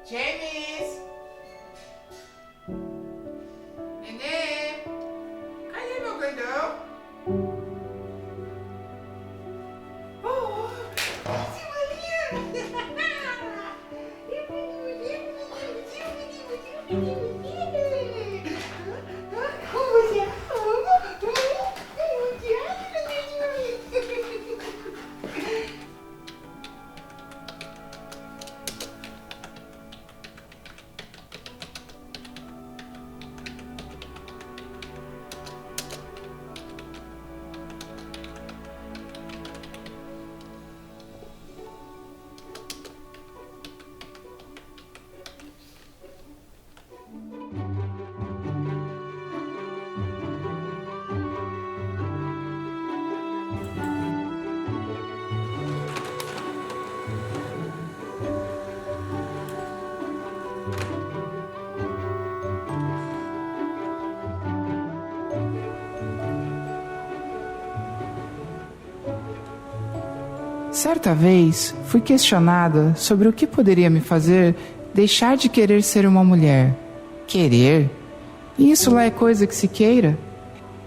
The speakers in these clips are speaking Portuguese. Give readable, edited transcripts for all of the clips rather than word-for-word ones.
James! Nenê! Cadê meu grandão? Oh! Certa vez, fui questionada sobre o que poderia me fazer deixar de querer ser uma mulher. Querer? Isso lá é coisa que se queira?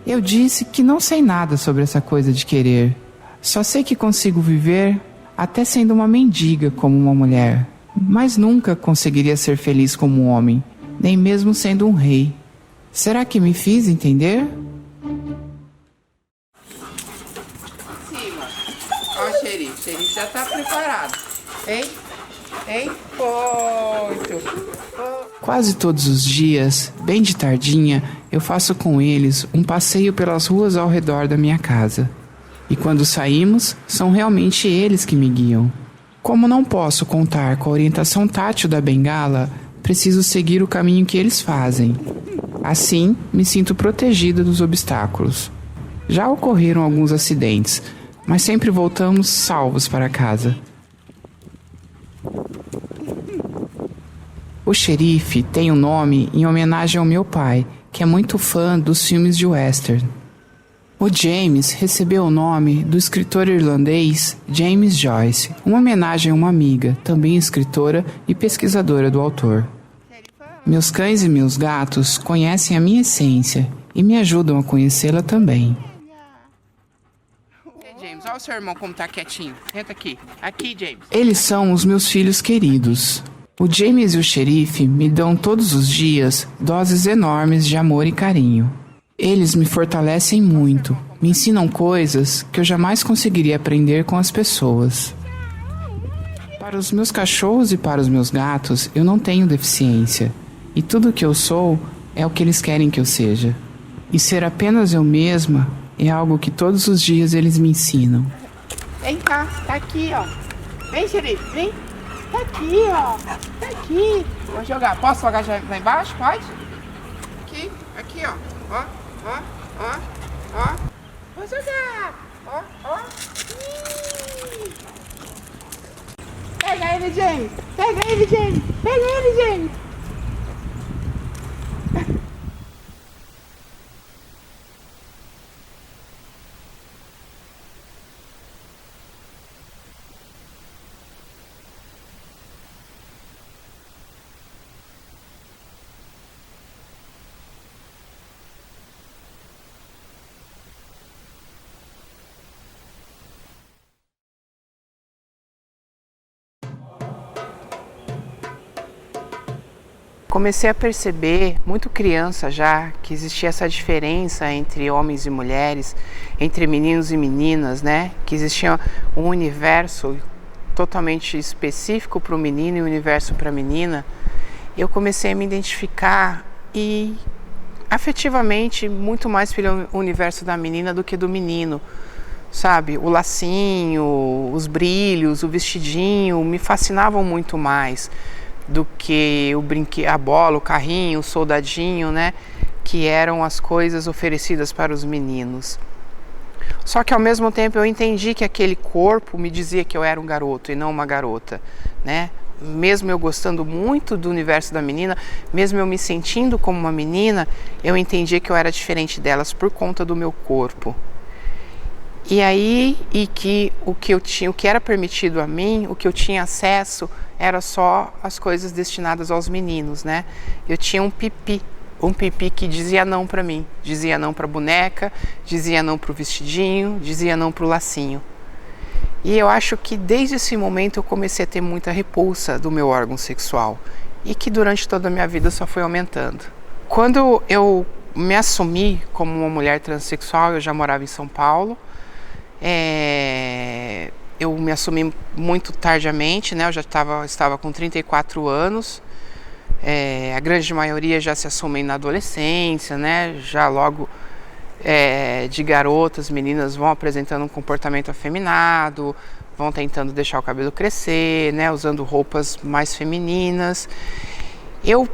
Eu disse que não sei nada sobre essa coisa de querer. Só sei que consigo viver até sendo uma mendiga como uma mulher. Mas nunca conseguiria ser feliz como um homem, nem mesmo sendo um rei. Será que me fiz entender? Ó, o xerife já tá preparado. Hein? Muito. Quase todos os dias, bem de tardinha, eu faço com eles um passeio pelas ruas ao redor da minha casa. E quando saímos, são realmente eles que me guiam. Como não posso contar com a orientação tátil da bengala, preciso seguir o caminho que eles fazem. Assim, me sinto protegida dos obstáculos. Já ocorreram alguns acidentes, mas sempre voltamos salvos para casa. O xerife tem um nome em homenagem ao meu pai, que é muito fã dos filmes de western. O James recebeu o nome do escritor irlandês James Joyce, uma homenagem a uma amiga, também escritora e pesquisadora do autor. Meus cães e meus gatos conhecem a minha essência e me ajudam a conhecê-la também. James, olha o seu irmão como tá quietinho. Entra aqui. Aqui, James. Eles são os meus filhos queridos. O James e o xerife me dão todos os dias doses enormes de amor e carinho. Eles me fortalecem muito, me ensinam coisas que eu jamais conseguiria aprender com as pessoas. Para os meus cachorros e para os meus gatos, eu não tenho deficiência. E tudo o que eu sou é o que eles querem que eu seja. E ser apenas eu mesma é algo que todos os dias eles me ensinam. Vem cá, tá aqui, ó. Vem, xerife, vem. Tá aqui, ó. Tá aqui. Vou jogar. Posso jogar já lá embaixo? Pode? Aqui, aqui, ó. Ó, ó, ó, ó. Vou jogar. Ó, ó. Pega ele, James. Pega ele, James. Pega ele, James. Comecei a perceber, muito criança já, que existia essa diferença entre homens e mulheres, entre meninos e meninas, né? Que existia um universo totalmente específico para o menino e um universo para a menina. Eu comecei a me identificar e afetivamente muito mais pelo universo da menina do que do menino, sabe? O lacinho, os brilhos, o vestidinho me fascinavam muito mais do que o brinquedo, a bola, o carrinho, o soldadinho, né? Que eram as coisas oferecidas para os meninos. Só que ao mesmo tempo eu entendi que aquele corpo me dizia que eu era um garoto e não uma garota, né? Mesmo eu gostando muito do universo da menina, mesmo eu me sentindo como uma menina, eu entendi que eu era diferente delas por conta do meu corpo. E aí, o que era permitido a mim, o que eu tinha acesso, era só as coisas destinadas aos meninos, né? Eu tinha um pipi que dizia não para mim, dizia não para boneca, dizia não para o vestidinho, dizia não para o lacinho. E eu acho que desde esse momento eu comecei a ter muita repulsa do meu órgão sexual e que durante toda a minha vida só foi aumentando. Quando eu me assumi como uma mulher transexual, eu já morava em São Paulo. Eu me assumi muito tardiamente, né? Eu já estava com 34 anos. A grande maioria já se assumem na adolescência, né? Já logo de garotas, meninas vão apresentando um comportamento afeminado, vão tentando deixar o cabelo crescer, né? Usando roupas mais femininas. Eu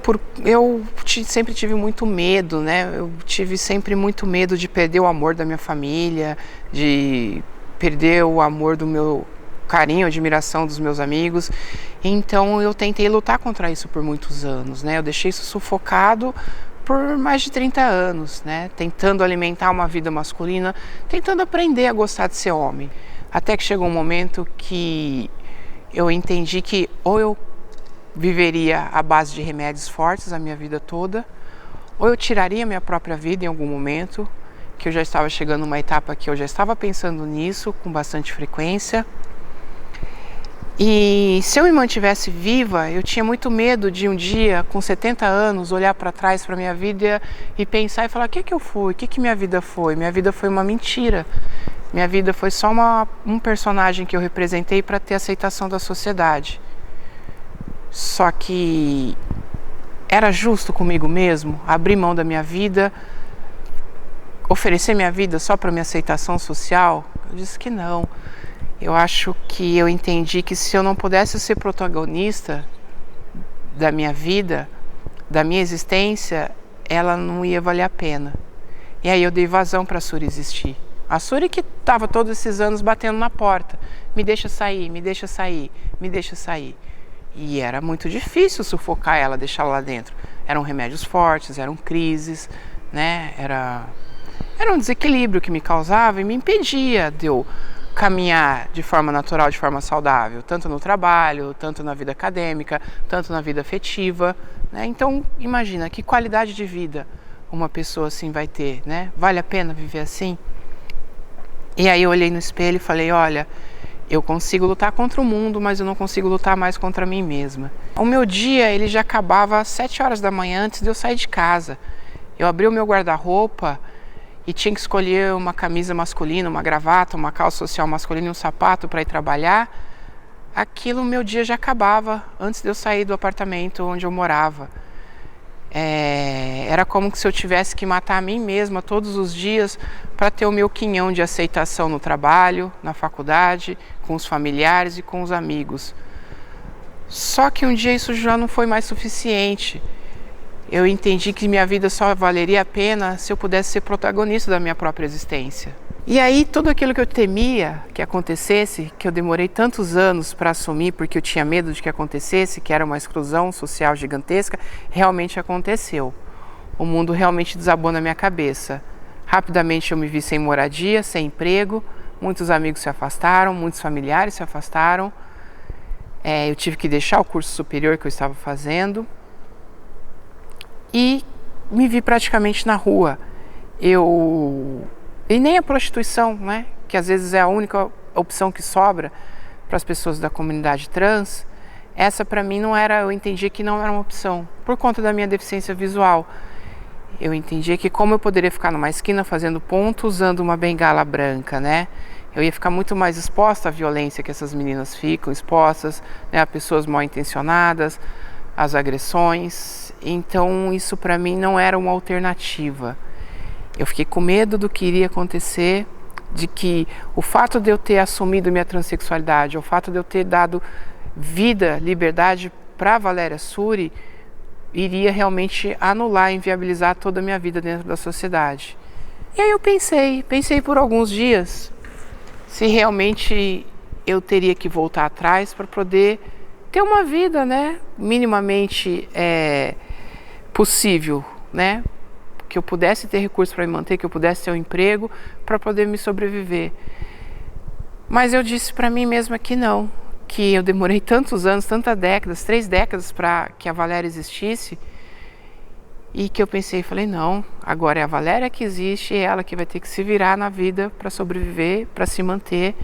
sempre tive muito medo, né? Eu tive sempre muito medo de perder o amor da minha família, de perder o amor do meu carinho, admiração dos meus amigos. Então eu tentei lutar contra isso por muitos anos, né? Eu deixei isso sufocado por mais de 30 anos, né? Tentando alimentar uma vida masculina, tentando aprender a gostar de ser homem. Até que chegou um momento que eu entendi que ou eu viveria à base de remédios fortes a minha vida toda, ou eu tiraria minha própria vida em algum momento, que eu já estava chegando numa etapa que eu já estava pensando nisso com bastante frequência. E se eu me mantivesse viva, eu tinha muito medo de um dia, com 70 anos, olhar para trás para minha vida e pensar e falar: o que eu fui? O que minha vida foi? Minha vida foi uma mentira. Minha vida foi só um personagem que eu representei para ter aceitação da sociedade. Só que era justo comigo mesmo abrir mão da minha vida, oferecer minha vida só para minha aceitação social? Eu disse que não. Eu acho que eu entendi que se eu não pudesse ser protagonista da minha vida, da minha existência, ela não ia valer a pena. E aí eu dei vazão para a Suri existir. A Suri que estava todos esses anos batendo na porta. Me deixa sair, me deixa sair, me deixa sair. E era muito difícil sufocar ela, deixá-la lá dentro. Eram remédios fortes, eram crises, né? Era um desequilíbrio que me causava e me impedia de eu caminhar de forma natural, de forma saudável, tanto no trabalho, tanto na vida acadêmica, tanto na vida afetiva, né? Então, imagina que qualidade de vida uma pessoa assim vai ter, né? Vale a pena viver assim? E aí eu olhei no espelho e falei: olha, eu consigo lutar contra o mundo, mas eu não consigo lutar mais contra mim mesma. O meu dia, ele já acabava às 7 horas da manhã antes de eu sair de casa. Eu abri o meu guarda-roupa e tinha que escolher uma camisa masculina, uma gravata, uma calça social masculina e um sapato para ir trabalhar. aquilo, meu dia já acabava antes de eu sair do apartamento onde eu morava. Era como se eu tivesse que matar a mim mesma todos os dias para ter o meu quinhão de aceitação no trabalho, na faculdade, com os familiares e com os amigos. Só que um dia isso já não foi mais suficiente. Eu entendi que minha vida só valeria a pena se eu pudesse ser protagonista da minha própria existência. E aí tudo aquilo que eu temia que acontecesse, que eu demorei tantos anos para assumir porque eu tinha medo de que acontecesse, que era uma exclusão social gigantesca, realmente aconteceu. O mundo realmente desabou na minha cabeça. Rapidamente eu me vi sem moradia, sem emprego, muitos amigos se afastaram, muitos familiares se afastaram. Eu tive que deixar o curso superior que eu estava fazendo e me vi praticamente na rua. E nem a prostituição, né, que às vezes é a única opção que sobra para as pessoas da comunidade trans, essa para mim não era, eu entendia que não era uma opção, por conta da minha deficiência visual. Eu entendia que como eu poderia ficar numa esquina fazendo ponto usando uma bengala branca, né, eu ia ficar muito mais exposta à violência que essas meninas ficam expostas, né, a pessoas mal intencionadas, às agressões. Então isso para mim não era uma alternativa. Eu fiquei com medo do que iria acontecer, de que o fato de eu ter assumido minha transexualidade, o fato de eu ter dado vida, liberdade para Valéria Suri, iria realmente anular, inviabilizar toda a minha vida dentro da sociedade. E aí eu pensei por alguns dias se realmente eu teria que voltar atrás para poder ter uma vida, né, minimamente possível, né? Que eu pudesse ter recursos para me manter, que eu pudesse ter um emprego para poder me sobreviver. Mas eu disse para mim mesma que não, que eu demorei tantos anos, tantas décadas, 3 décadas para que a Valéria existisse, e que eu falei, não, agora é a Valéria que existe, é ela que vai ter que se virar na vida para sobreviver, para se manter,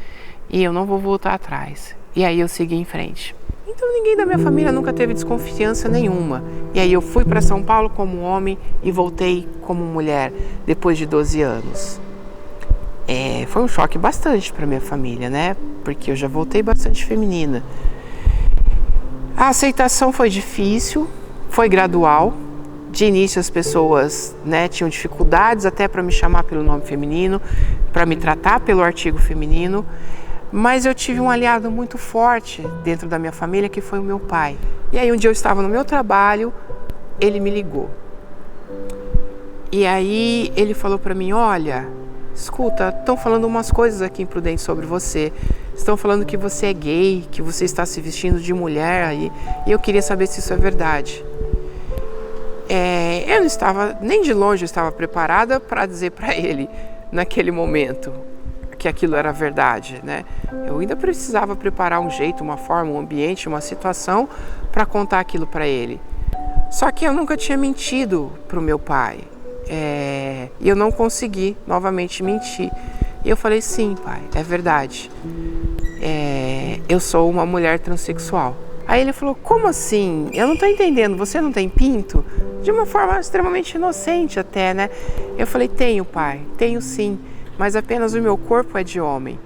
e eu não vou voltar atrás. E aí eu segui em frente. Então ninguém da minha família nunca teve desconfiança nenhuma. E aí eu fui para São Paulo como homem e voltei como mulher depois de 12 anos. Foi um choque bastante para minha família, né? Porque eu já voltei bastante feminina. A aceitação foi difícil, foi gradual. De início as pessoas, né, tinham dificuldades até para me chamar pelo nome feminino, para me tratar pelo artigo feminino. Mas eu tive um aliado muito forte dentro da minha família, que foi o meu pai. E aí um dia eu estava no meu trabalho, ele me ligou. E aí ele falou para mim, olha, escuta, estão falando umas coisas aqui em Prudente sobre você. Estão falando que você é gay, que você está se vestindo de mulher aí. E eu queria saber se isso é verdade. Eu não estava, nem de longe eu estava preparada para dizer para ele, naquele momento, que aquilo era verdade, né? Eu ainda precisava preparar um jeito, uma forma, um ambiente, uma situação para contar aquilo para ele. Só que eu nunca tinha mentido para o meu pai. E eu não consegui novamente mentir. E eu falei, sim, pai, é verdade. Eu sou uma mulher transexual. Aí ele falou, como assim? Eu não estou entendendo, você não tem pinto? De uma forma extremamente inocente até, né? Eu falei, tenho, pai, tenho sim. Mas apenas o meu corpo é de homem,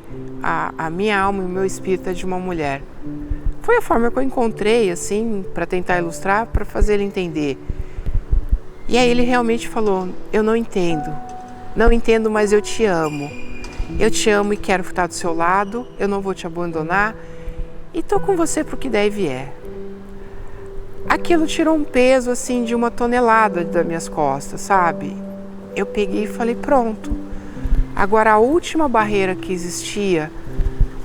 a minha alma e o meu espírito é de uma mulher. Foi a forma que eu encontrei, assim, para tentar ilustrar, para fazer ele entender. E aí ele realmente falou, eu não entendo, mas eu te amo. Eu te amo e quero estar do seu lado, eu não vou te abandonar e tô com você pro que der e vier. Aquilo tirou um peso, assim, de 1 tonelada das minhas costas, sabe? Eu peguei e falei, pronto. Agora a última barreira que existia,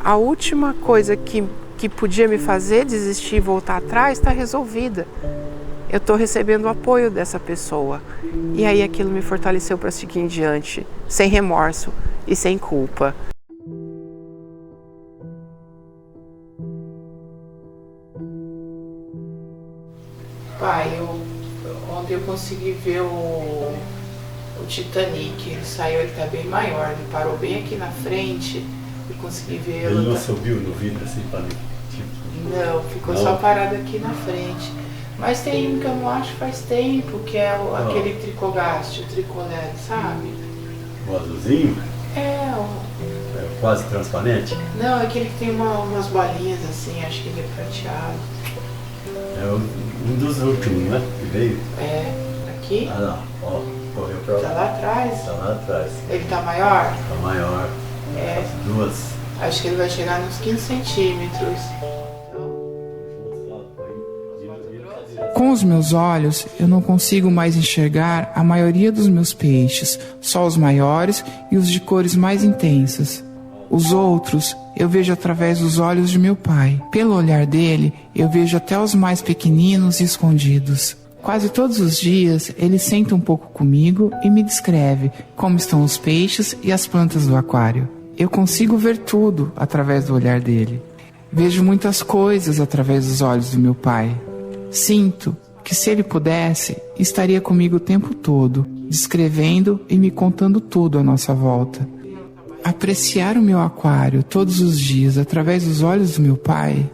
a última coisa que podia me fazer desistir e voltar atrás está resolvida. Eu estou recebendo o apoio dessa pessoa. E aí aquilo me fortaleceu para seguir em diante, sem remorso e sem culpa. Pai, ontem eu consegui ver o Titanic, ele saiu, ele tá bem maior, ele parou bem aqui na frente e consegui ver. Ele não subiu no vidro assim para Não, ficou só parado aqui na frente. Mas tem um que eu não acho faz tempo, que é aquele tricogaste, o tricolé, sabe? O azulzinho? É, É quase transparente? não, aquele que tem umas bolinhas assim, acho que ele é prateado. É um dos últimos, né? Que veio. É, aqui? Ah, não. Ó, correu pra Tá lá. lá atrás. Tá lá atrás. Ele tá maior? Tá maior. É. As duas. Acho que ele vai chegar nos 15 centímetros. Com os meus olhos, eu não consigo mais enxergar a maioria dos meus peixes, só os maiores e os de cores mais intensas. Os outros eu vejo através dos olhos de meu pai. Pelo olhar dele, eu vejo até os mais pequeninos e escondidos. Quase todos os dias, ele senta um pouco comigo e me descreve como estão os peixes e as plantas do aquário. Eu consigo ver tudo através do olhar dele. Vejo muitas coisas através dos olhos do meu pai. Sinto que, se ele pudesse, estaria comigo o tempo todo, descrevendo e me contando tudo à nossa volta. Apreciar o meu aquário todos os dias através dos olhos do meu pai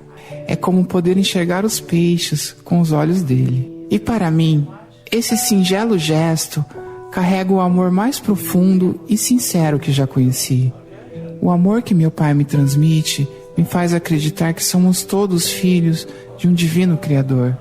é como poder enxergar os peixes com os olhos dele. E para mim, esse singelo gesto carrega o amor mais profundo e sincero que já conheci. O amor que meu pai me transmite me faz acreditar que somos todos filhos de um divino Criador.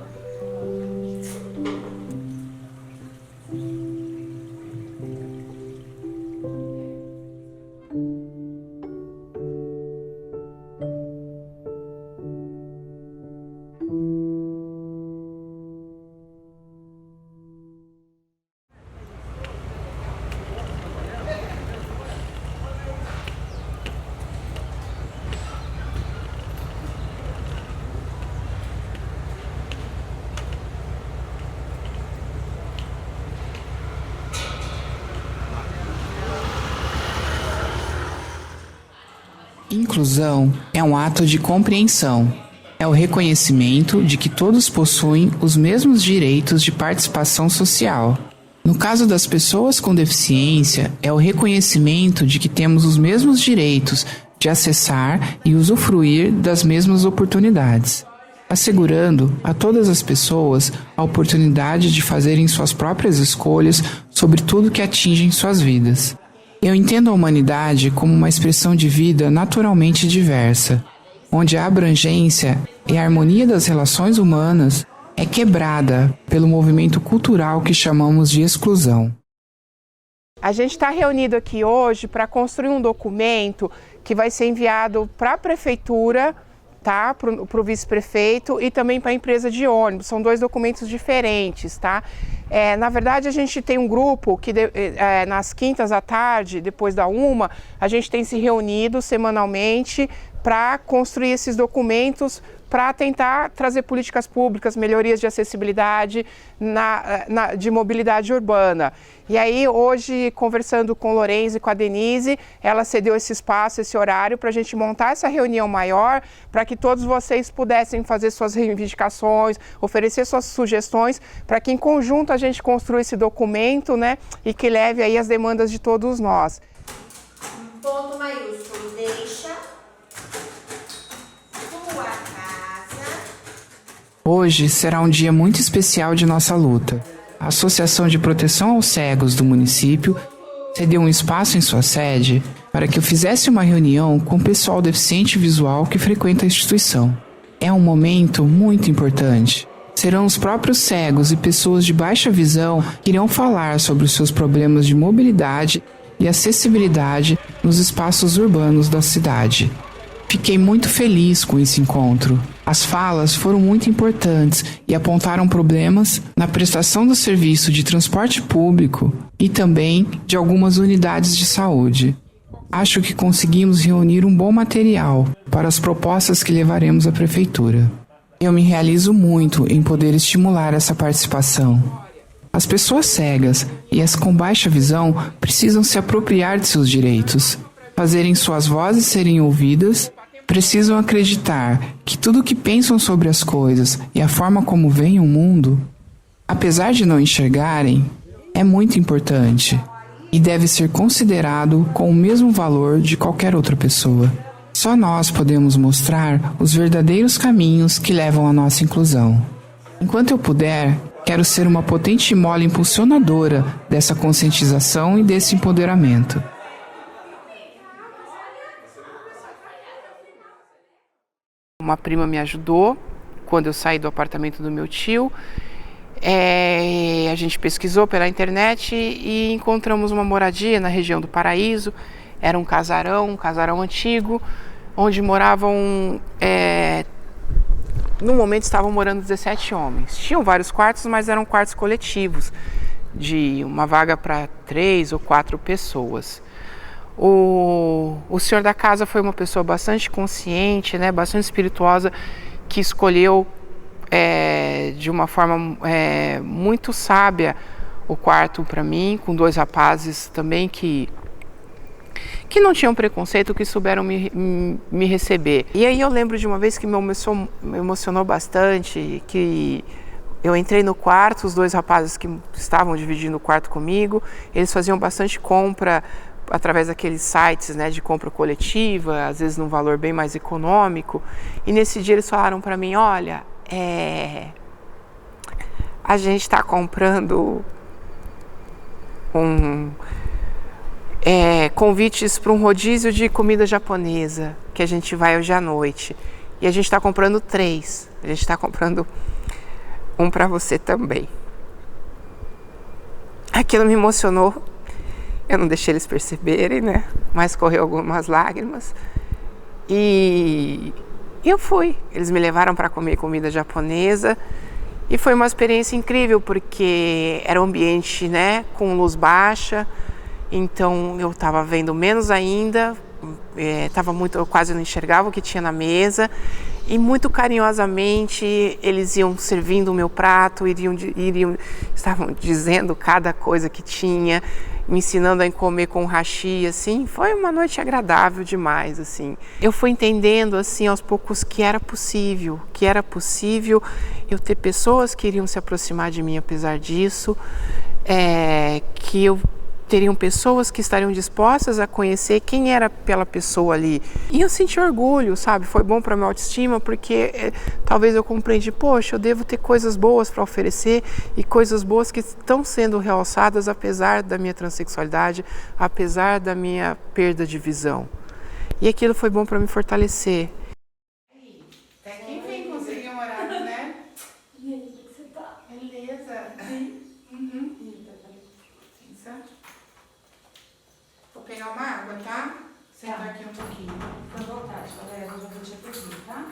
Inclusão é um ato de compreensão. É o reconhecimento de que todos possuem os mesmos direitos de participação social. No caso das pessoas com deficiência, é o reconhecimento de que temos os mesmos direitos de acessar e usufruir das mesmas oportunidades, assegurando a todas as pessoas a oportunidade de fazerem suas próprias escolhas sobre tudo que atingem suas vidas. Eu entendo a humanidade como uma expressão de vida naturalmente diversa, onde a abrangência e a harmonia das relações humanas é quebrada pelo movimento cultural que chamamos de exclusão. A gente está reunido aqui hoje para construir um documento que vai ser enviado para a prefeitura, tá? Para o vice-prefeito e também para a empresa de ônibus. São dois documentos diferentes, tá? Na verdade, a gente tem um grupo que nas quintas à tarde, depois da 1h, a gente tem se reunido semanalmente para construir esses documentos, para tentar trazer políticas públicas, melhorias de acessibilidade, de mobilidade urbana. E aí, hoje, conversando com o Lourenço e com a Denise, ela cedeu esse espaço, esse horário, para a gente montar essa reunião maior, para que todos vocês pudessem fazer suas reivindicações, oferecer suas sugestões, para que em conjunto a gente construa esse documento, né, e que leve aí as demandas de todos nós. Ponto maiúsculo, deixa tua casa. Hoje será um dia muito especial de nossa luta. A Associação de Proteção aos Cegos do município cedeu um espaço em sua sede para que eu fizesse uma reunião com o pessoal deficiente visual que frequenta a instituição. É um momento muito importante. Serão os próprios cegos e pessoas de baixa visão que irão falar sobre os seus problemas de mobilidade e acessibilidade nos espaços urbanos da cidade. Fiquei muito feliz com esse encontro. As falas foram muito importantes e apontaram problemas na prestação do serviço de transporte público e também de algumas unidades de saúde. Acho que conseguimos reunir um bom material para as propostas que levaremos à prefeitura. Eu me realizo muito em poder estimular essa participação. As pessoas cegas e as com baixa visão precisam se apropriar de seus direitos, fazerem suas vozes serem ouvidas, precisam acreditar que tudo o que pensam sobre as coisas e a forma como veem o mundo, apesar de não enxergarem, é muito importante e deve ser considerado com o mesmo valor de qualquer outra pessoa. Só nós podemos mostrar os verdadeiros caminhos que levam à nossa inclusão. Enquanto eu puder, quero ser uma potente mola impulsionadora dessa conscientização e desse empoderamento. Uma prima me ajudou quando eu saí do apartamento do meu tio. A gente pesquisou pela internet e encontramos uma moradia na região do Paraíso. Era um casarão antigo, onde moravam, no momento estavam morando 17 homens. Tinham vários quartos, mas eram quartos coletivos, de uma vaga para 3 ou 4 pessoas. O senhor da casa foi uma pessoa bastante consciente, né, bastante espirituosa, que escolheu de uma forma muito sábia o quarto para mim, com 2 rapazes também que não tinham preconceito, que souberam me receber. E aí eu lembro de uma vez que me emocionou bastante, que eu entrei no quarto, os 2 rapazes que estavam dividindo o quarto comigo, eles faziam bastante compra através daqueles sites, né, de compra coletiva, às vezes num valor bem mais econômico. E nesse dia eles falaram para mim, olha, a gente está comprando convites para um rodízio de comida japonesa, que a gente vai hoje à noite. E a gente está comprando 3. A gente está comprando um para você também. Aquilo me emocionou. Eu não deixei eles perceberem, né? Mas correu algumas lágrimas. E eu fui. Eles me levaram para comer comida japonesa. E foi uma experiência incrível, porque era um ambiente, né, com luz baixa. Então eu estava vendo menos ainda. Eu quase não enxergava o que tinha na mesa. E muito carinhosamente eles iam servindo o meu prato, estavam dizendo cada coisa que tinha, me ensinando a comer com hashi, assim. Foi uma noite agradável demais, assim. Eu fui entendendo, assim, aos poucos que era possível eu ter pessoas que iriam se aproximar de mim apesar disso, que eu teriam pessoas que estariam dispostas a conhecer quem era aquela pessoa ali. E eu senti orgulho, sabe? Foi bom para minha autoestima, porque talvez eu compreendi, poxa, eu devo ter coisas boas para oferecer e coisas boas que estão sendo realçadas apesar da minha transexualidade, apesar da minha perda de visão. E aquilo foi bom para me fortalecer. Até que enfim conseguiu morar, né? E aí, como você tá? Beleza. Uhum. Vou pegar uma água, tá? Sentar Tá. aqui um pouquinho. Fica à vontade, galera. Eu já vou te atender, tá?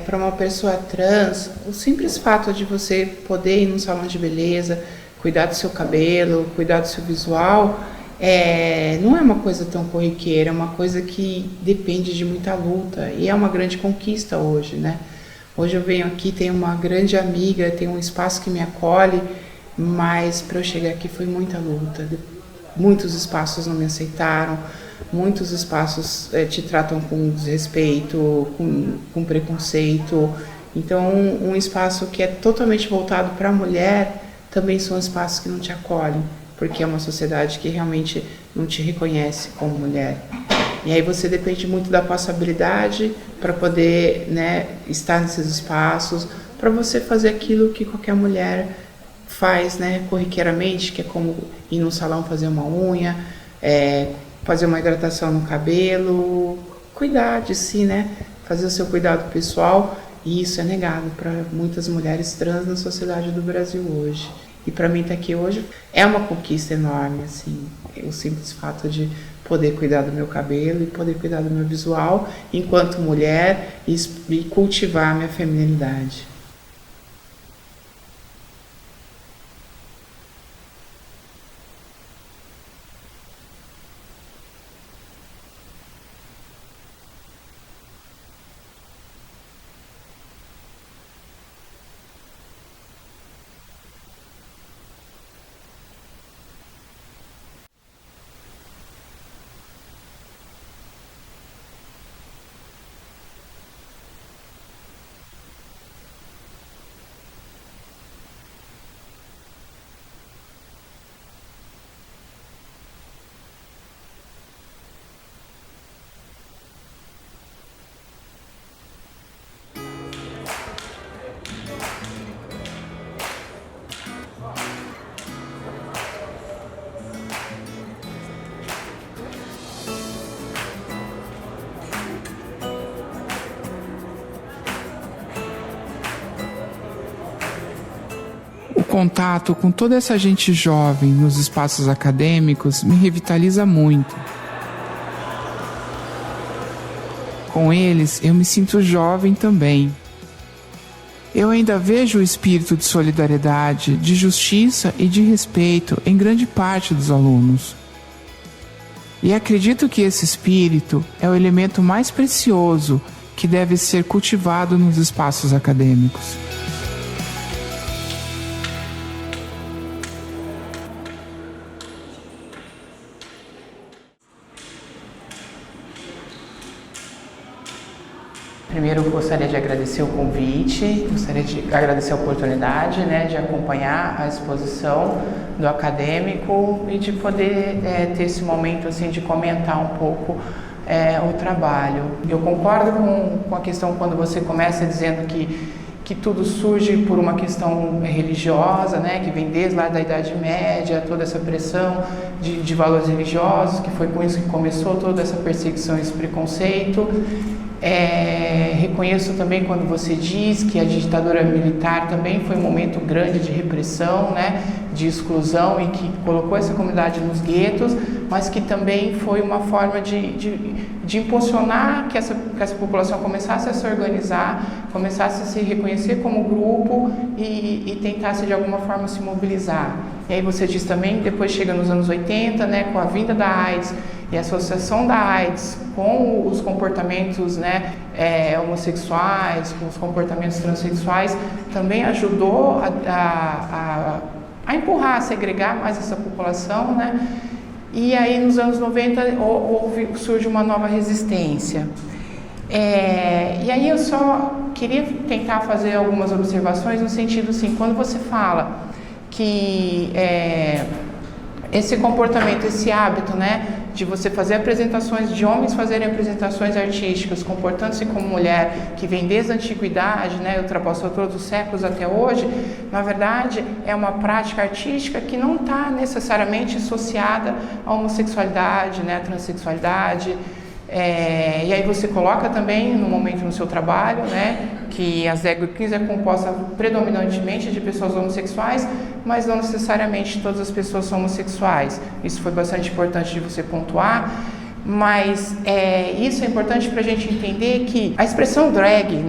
Para uma pessoa trans, o simples fato de você poder ir num salão de beleza, cuidar do seu cabelo, cuidar do seu visual, não é uma coisa tão corriqueira, é uma coisa que depende de muita luta e é uma grande conquista hoje, né? Hoje eu venho aqui, tenho uma grande amiga, tenho um espaço que me acolhe, mas para eu chegar aqui foi muita luta. Muitos espaços não me aceitaram, muitos espaços te tratam com desrespeito, com preconceito. Então, um espaço que é totalmente voltado para a mulher também são espaços que não te acolhem, porque é uma sociedade que realmente não te reconhece como mulher. E aí você depende muito da possibilidade para poder, né, estar nesses espaços, para você fazer aquilo que qualquer mulher faz, né, corriqueiramente, que é como ir num salão fazer uma unha, fazer uma hidratação no cabelo, cuidar de si, né, fazer o seu cuidado pessoal, e isso é negado para muitas mulheres trans na sociedade do Brasil hoje. E para mim estar aqui hoje é uma conquista enorme, assim, o simples fato de poder cuidar do meu cabelo e poder cuidar do meu visual enquanto mulher e cultivar a minha feminilidade. contato com toda essa gente jovem nos espaços acadêmicos me revitaliza muito. Com eles, eu me sinto jovem também. Eu ainda vejo o espírito de solidariedade, de justiça e de respeito em grande parte dos alunos. E acredito que esse espírito é o elemento mais precioso que deve ser cultivado nos espaços acadêmicos. Primeiro, eu gostaria de agradecer o convite, gostaria de agradecer a oportunidade, de acompanhar a exposição do acadêmico e de poder ter esse momento assim, de comentar um pouco o trabalho. Eu concordo com a questão quando você começa dizendo que tudo surge por uma questão religiosa, que vem desde lá da Idade Média, toda essa pressão de valores religiosos, que foi com isso que começou toda essa perseguição, esse preconceito. Reconheço também quando você diz que a ditadura militar também foi um momento grande de repressão, de exclusão e que colocou essa comunidade nos guetos, mas que também foi uma forma de impulsionar que essa população começasse a se organizar, começasse a se reconhecer como grupo e tentasse de alguma forma se mobilizar. E aí você diz também, depois chega nos anos 80, com a vinda da AIDS e a associação da AIDS com os comportamentos homossexuais, com os comportamentos transexuais, também ajudou a empurrar, a segregar mais essa população, E aí nos anos 90 surge uma nova resistência. E aí eu só queria tentar fazer algumas observações no sentido assim, quando você fala que esse comportamento, esse hábito, de você fazer apresentações, de homens fazerem apresentações artísticas, comportando-se como mulher, que vem desde a antiguidade, ultrapassou todos os séculos até hoje, na verdade é uma prática artística que não está necessariamente associada à homossexualidade, à transexualidade. E aí você coloca também no momento no seu trabalho, que as drag queens é composta predominantemente de pessoas homossexuais, mas não necessariamente todas as pessoas são homossexuais. Isso foi bastante importante de você pontuar, mas isso é importante para a gente entender que a expressão drag,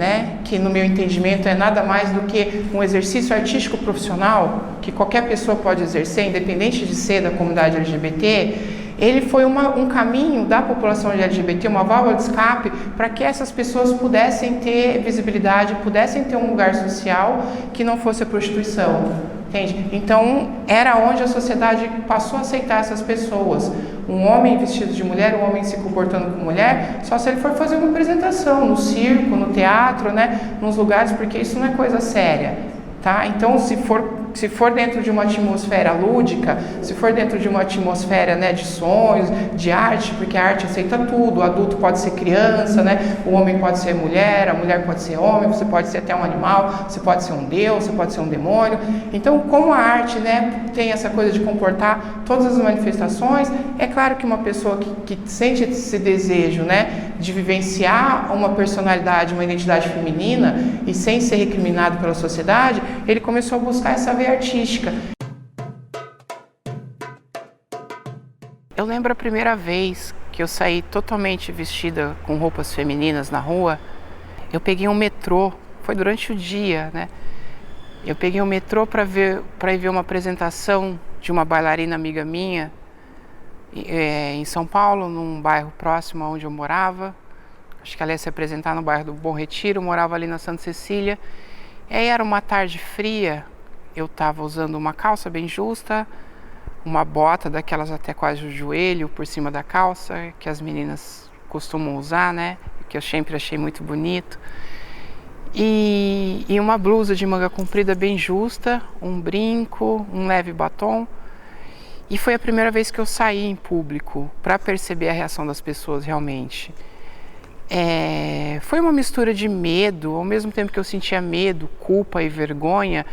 que no meu entendimento é nada mais do que um exercício artístico profissional que qualquer pessoa pode exercer, independente de ser da comunidade LGBT. Ele foi um caminho da população LGBT, uma válvula de escape para que essas pessoas pudessem ter visibilidade, pudessem ter um lugar social que não fosse a prostituição, entende? Então, era onde a sociedade passou a aceitar essas pessoas. Um homem vestido de mulher, um homem se comportando como mulher, só se ele for fazer uma apresentação no circo, no teatro, nos lugares, porque isso não é coisa séria, tá? Então, se for dentro de uma atmosfera lúdica, se for dentro de uma atmosfera de sonhos, de arte, porque a arte aceita tudo, o adulto pode ser criança, o homem pode ser mulher, a mulher pode ser homem, você pode ser até um animal, você pode ser um deus, você pode ser um demônio. Então, como a arte tem essa coisa de comportar todas as manifestações, é claro que uma pessoa que sente esse desejo de vivenciar uma personalidade, uma identidade feminina e sem ser recriminado pela sociedade, ele começou a buscar essa veia artística. Eu lembro a primeira vez que eu saí totalmente vestida com roupas femininas na rua. Eu peguei um metrô, foi durante o dia, Eu peguei um metrô para ir ver uma apresentação de uma bailarina amiga minha em São Paulo, num bairro próximo onde eu morava. Acho que ela ia se apresentar no bairro do Bom Retiro, morava ali na Santa Cecília. E aí era uma tarde fria. Eu estava usando uma calça bem justa, uma bota daquelas até quase o joelho por cima da calça, que as meninas costumam usar, que eu sempre achei muito bonito. E uma blusa de manga comprida bem justa, um brinco, um leve batom. E foi a primeira vez que eu saí em público para perceber a reação das pessoas realmente. Foi uma mistura de medo, ao mesmo tempo que eu sentia medo, culpa e vergonha,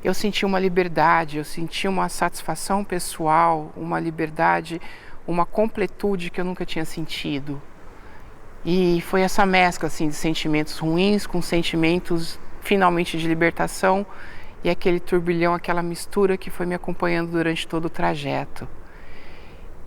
eu senti uma liberdade, eu senti uma satisfação pessoal, uma liberdade, uma completude que eu nunca tinha sentido. E foi essa mescla assim, de sentimentos ruins com sentimentos finalmente de libertação e aquele turbilhão, aquela mistura que foi me acompanhando durante todo o trajeto.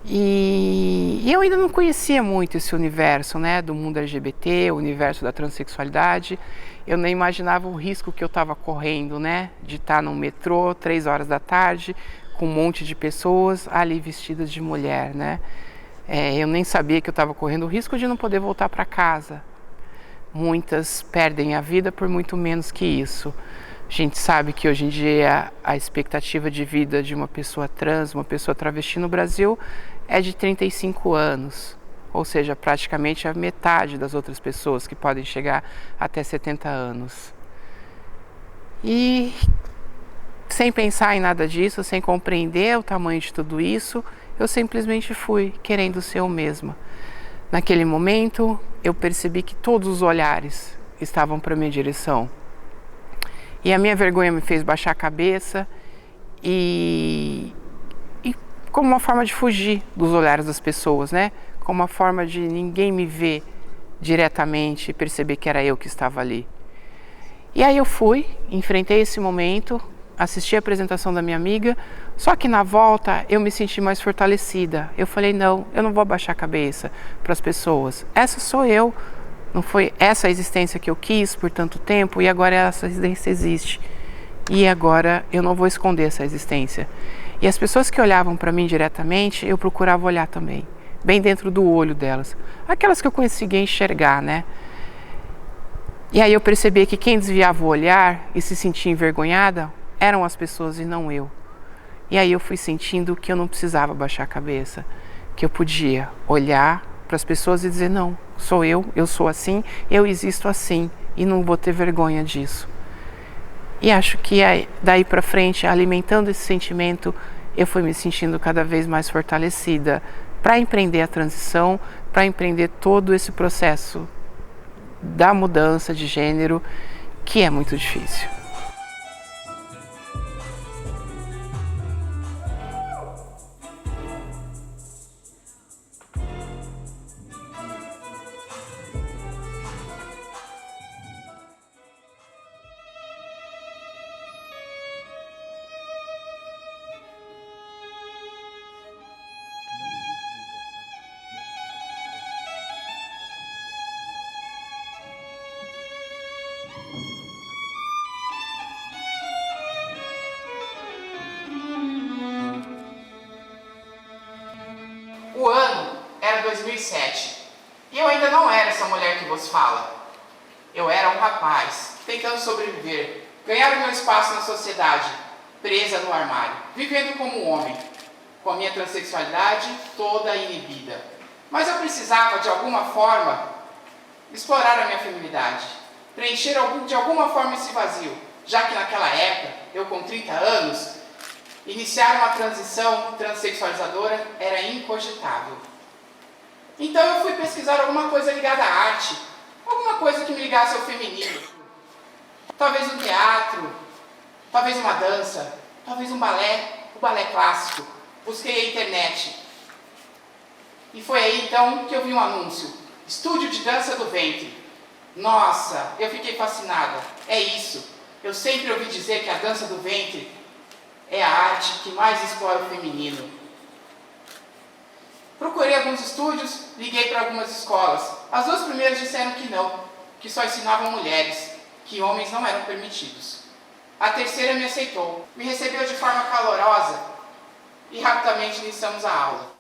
E eu ainda não conhecia muito esse universo, né, do mundo LGBT, o universo da transexualidade. Eu nem imaginava o risco que eu estava correndo, né, de estar no metrô 3 horas da tarde, com um monte de pessoas ali vestidas de mulher, né. Eu nem sabia que eu estava correndo o risco de não poder voltar para casa. Muitas perdem a vida por muito menos que isso. A gente sabe que hoje em dia a expectativa de vida de uma pessoa trans, uma pessoa travesti no Brasil é de 35 anos, ou seja, praticamente a metade das outras pessoas que podem chegar até 70 anos. E sem pensar em nada disso, sem compreender o tamanho de tudo isso, eu simplesmente fui querendo ser eu mesma. Naquele momento, eu percebi que todos os olhares estavam para minha direção. E a minha vergonha me fez baixar a cabeça e como uma forma de fugir dos olhares das pessoas, né? Como uma forma de ninguém me ver diretamente e perceber que era eu que estava ali. E aí eu fui, enfrentei esse momento, assisti a apresentação da minha amiga, só que na volta eu me senti mais fortalecida. Eu falei, não, eu não vou abaixar a cabeça para as pessoas. Essa sou eu, não foi essa a existência que eu quis por tanto tempo e agora essa existência existe. E agora eu não vou esconder essa existência. E as pessoas que olhavam para mim diretamente, eu procurava olhar também, bem dentro do olho delas. Aquelas que eu conseguia enxergar, né? E aí eu percebi que quem desviava o olhar e se sentia envergonhada eram as pessoas e não eu. E aí eu fui sentindo que eu não precisava baixar a cabeça, que eu podia olhar para as pessoas e dizer, não, sou eu sou assim, eu existo assim e não vou ter vergonha disso. E acho que daí para frente, alimentando esse sentimento, eu fui me sentindo cada vez mais fortalecida para empreender a transição, para empreender todo esse processo da mudança de gênero, que é muito difícil. O ano era 2007 e eu ainda não era essa mulher que vos fala. Eu era um rapaz, tentando sobreviver, ganhar o meu espaço na sociedade, presa no armário, vivendo como um homem, com a minha transexualidade toda inibida. Mas eu precisava, de alguma forma, explorar a minha feminilidade, preencher de alguma forma esse vazio, já que naquela época, eu com 30 anos, iniciar uma transição transexualizadora era incogitável. Então eu fui pesquisar alguma coisa ligada à arte, alguma coisa que me ligasse ao feminino. Talvez um teatro, talvez uma dança, talvez um balé, o balé clássico. Busquei a internet. E foi aí então que eu vi um anúncio, Estúdio de Dança do Ventre. Nossa, eu fiquei fascinada, é isso. Eu sempre ouvi dizer que a dança do ventre é a arte que mais explora o feminino. Procurei alguns estúdios, liguei para algumas escolas. As 2 primeiras disseram que não, que só ensinavam mulheres, que homens não eram permitidos. A terceira me aceitou, me recebeu de forma calorosa e rapidamente iniciamos a aula.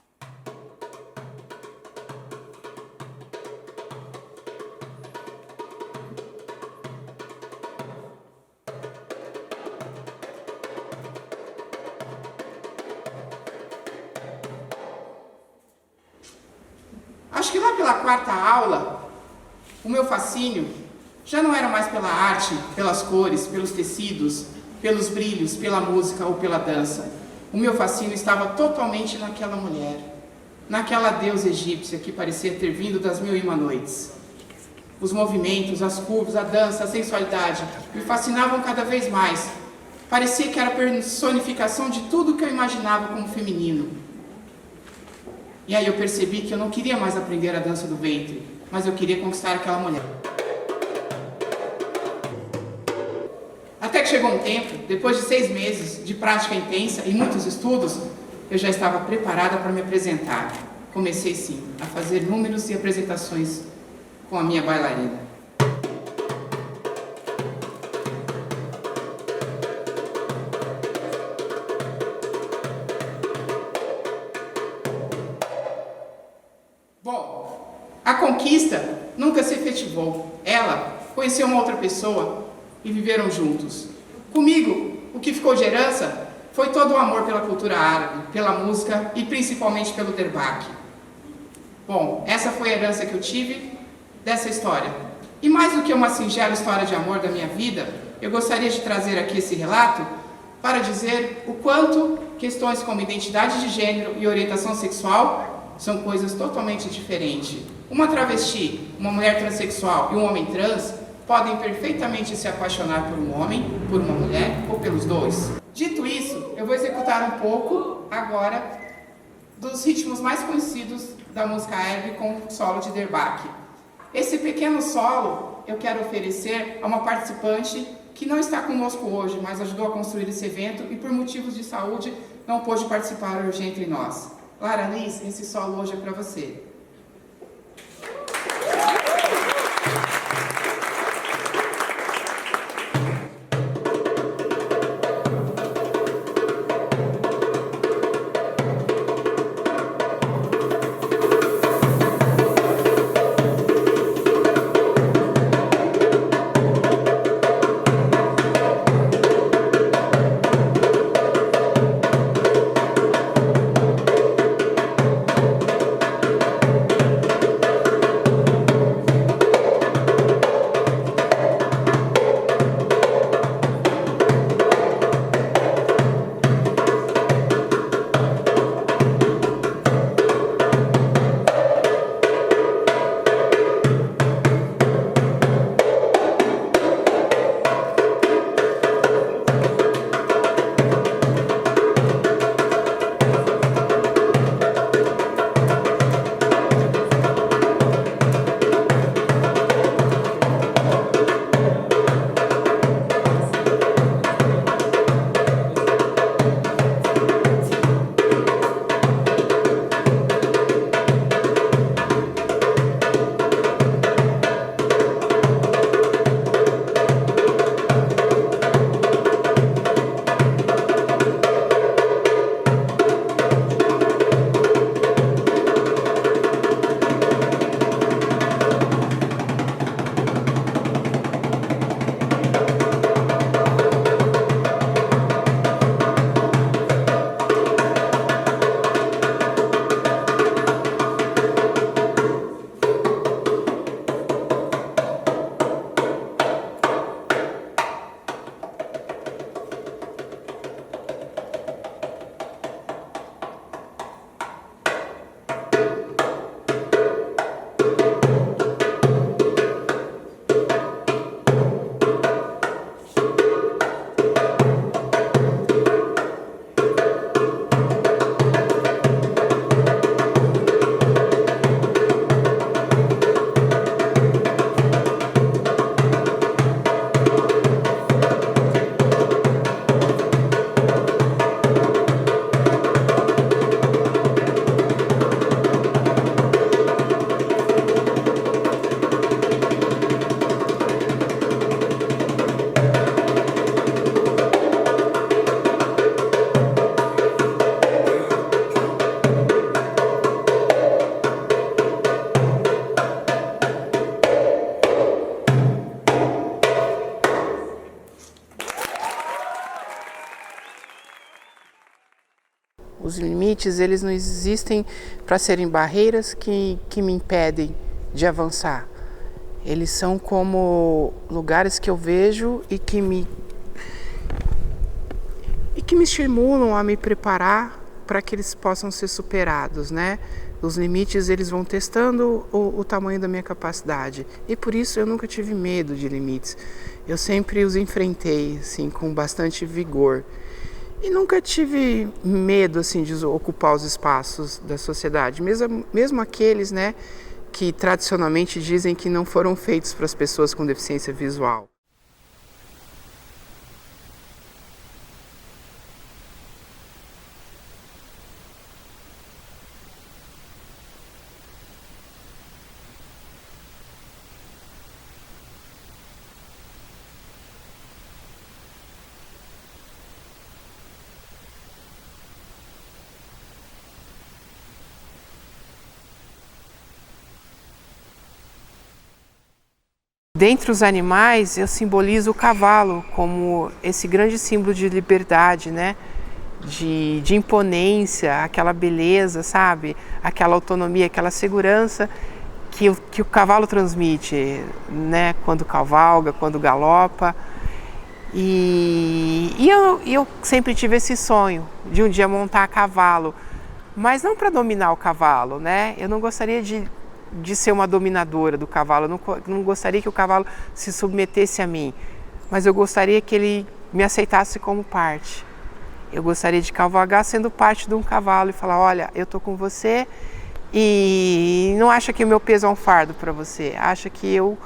Acho que lá pela 4ª aula, o meu fascínio já não era mais pela arte, pelas cores, pelos tecidos, pelos brilhos, pela música ou pela dança. O meu fascínio estava totalmente naquela mulher, naquela deusa egípcia que parecia ter vindo das 1001 noites. Os movimentos, as curvas, a dança, a sensualidade me fascinavam cada vez mais. Parecia que era a personificação de tudo que eu imaginava como feminino. E aí eu percebi que eu não queria mais aprender a dança do ventre, mas eu queria conquistar aquela mulher. Até que chegou um tempo, depois de 6 meses de prática intensa e muitos estudos, eu já estava preparada para me apresentar. Comecei sim a fazer números e apresentações com a minha bailarina. Bom, a conquista nunca se efetivou. Ela conheceu uma outra pessoa e viveram juntos. Comigo, o que ficou de herança foi todo o amor pela cultura árabe, pela música e principalmente pelo derbaque. Bom, essa foi a herança que eu tive dessa história. E mais do que uma singela história de amor da minha vida, eu gostaria de trazer aqui esse relato para dizer o quanto questões como identidade de gênero e orientação sexual são coisas totalmente diferentes. Uma travesti, uma mulher transexual e um homem trans podem perfeitamente se apaixonar por um homem, por uma mulher ou pelos dois. Dito isso, eu vou executar um pouco agora dos ritmos mais conhecidos da música árabe com solo de derbaque. Esse pequeno solo eu quero oferecer a uma participante que não está conosco hoje, mas ajudou a construir esse evento e por motivos de saúde não pôde participar hoje entre nós. Lara Liz, esse solo hoje é para você. Os limites, eles não existem para serem barreiras que me impedem de avançar. Eles são como lugares que eu vejo e que me estimulam a me preparar para que eles possam ser superados, né? Os limites, eles vão testando o tamanho da minha capacidade. E por isso eu nunca tive medo de limites. Eu sempre os enfrentei, assim, com bastante vigor. E nunca tive medo, assim, de ocupar os espaços da sociedade. Mesmo aqueles, né, que tradicionalmente dizem que não foram feitos para as pessoas com deficiência visual. Dentre os animais, eu simbolizo o cavalo como esse grande símbolo de liberdade, né? De imponência, aquela beleza, sabe? Aquela autonomia, aquela segurança que o cavalo transmite, né? Quando cavalga, quando galopa. E eu sempre tive esse sonho de um dia montar a cavalo, mas não para dominar o cavalo, né? Eu não gostaria de ser uma dominadora do cavalo, eu não gostaria que o cavalo se submetesse a mim, mas eu gostaria que ele me aceitasse como parte. Eu gostaria de cavalgar sendo parte de um cavalo e falar, olha, eu tô com você e não acha que o meu peso é um fardo para você, acha que eu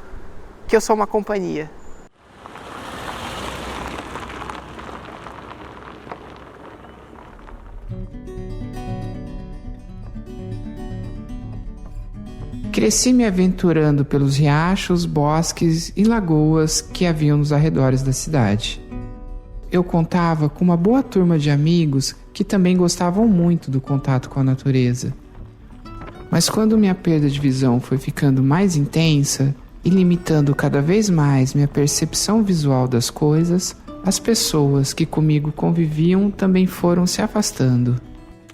sou uma companhia. Cresci me aventurando pelos riachos, bosques e lagoas que haviam nos arredores da cidade. Eu contava com uma boa turma de amigos que também gostavam muito do contato com a natureza. Mas quando minha perda de visão foi ficando mais intensa e limitando cada vez mais minha percepção visual das coisas, as pessoas que comigo conviviam também foram se afastando.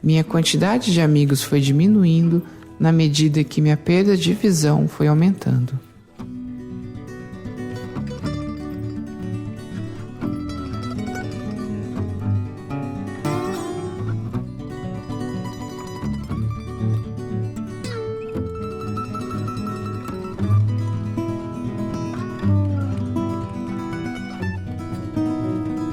Minha quantidade de amigos foi diminuindo na medida que minha perda de visão foi aumentando.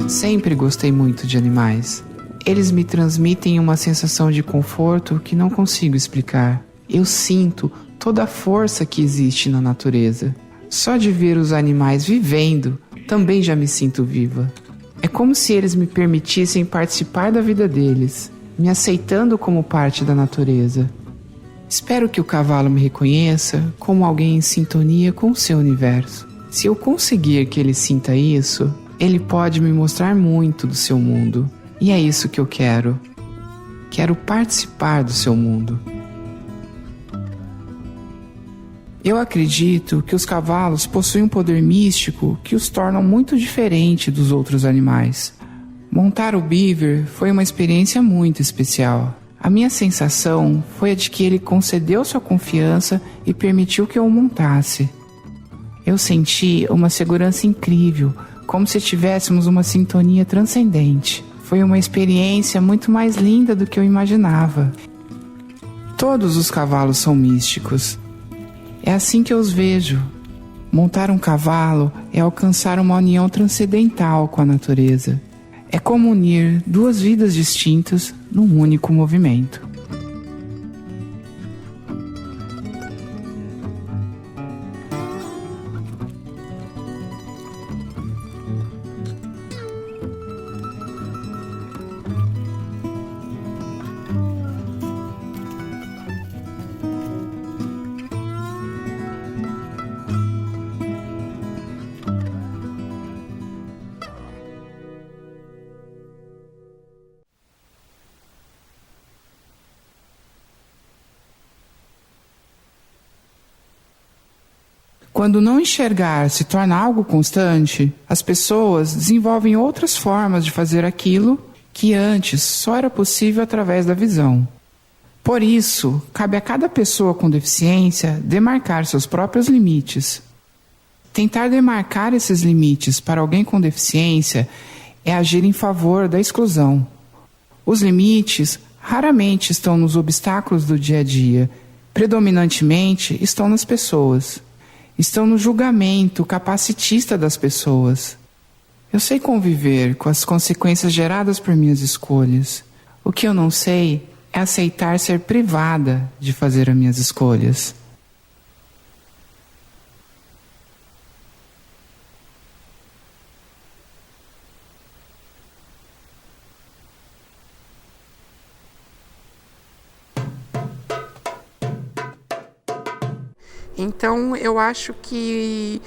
Sempre gostei muito de animais. Eles me transmitem uma sensação de conforto que não consigo explicar. Eu sinto toda a força que existe na natureza. Só de ver os animais vivendo, também já me sinto viva. É como se eles me permitissem participar da vida deles, me aceitando como parte da natureza. Espero que o cavalo me reconheça como alguém em sintonia com o seu universo. Se eu conseguir que ele sinta isso, ele pode me mostrar muito do seu mundo. E é isso que eu quero. Quero participar do seu mundo. Eu acredito que os cavalos possuem um poder místico que os tornam muito diferente dos outros animais. Montar o Beaver foi uma experiência muito especial. A minha sensação foi a de que ele concedeu sua confiança e permitiu que eu o montasse. Eu senti uma segurança incrível, como se tivéssemos uma sintonia transcendente. Foi uma experiência muito mais linda do que eu imaginava. Todos os cavalos são místicos. É assim que eu os vejo. Montar um cavalo é alcançar uma união transcendental com a natureza. É como unir duas vidas distintas num único movimento. Quando não enxergar se torna algo constante, as pessoas desenvolvem outras formas de fazer aquilo que antes só era possível através da visão. Por isso, cabe a cada pessoa com deficiência demarcar seus próprios limites. Tentar demarcar esses limites para alguém com deficiência é agir em favor da exclusão. Os limites raramente estão nos obstáculos do dia a dia, predominantemente estão nas pessoas. Estão no julgamento capacitista das pessoas. Eu sei conviver com as consequências geradas por minhas escolhas. O que eu não sei é aceitar ser privada de fazer as minhas escolhas. Então, eu acho que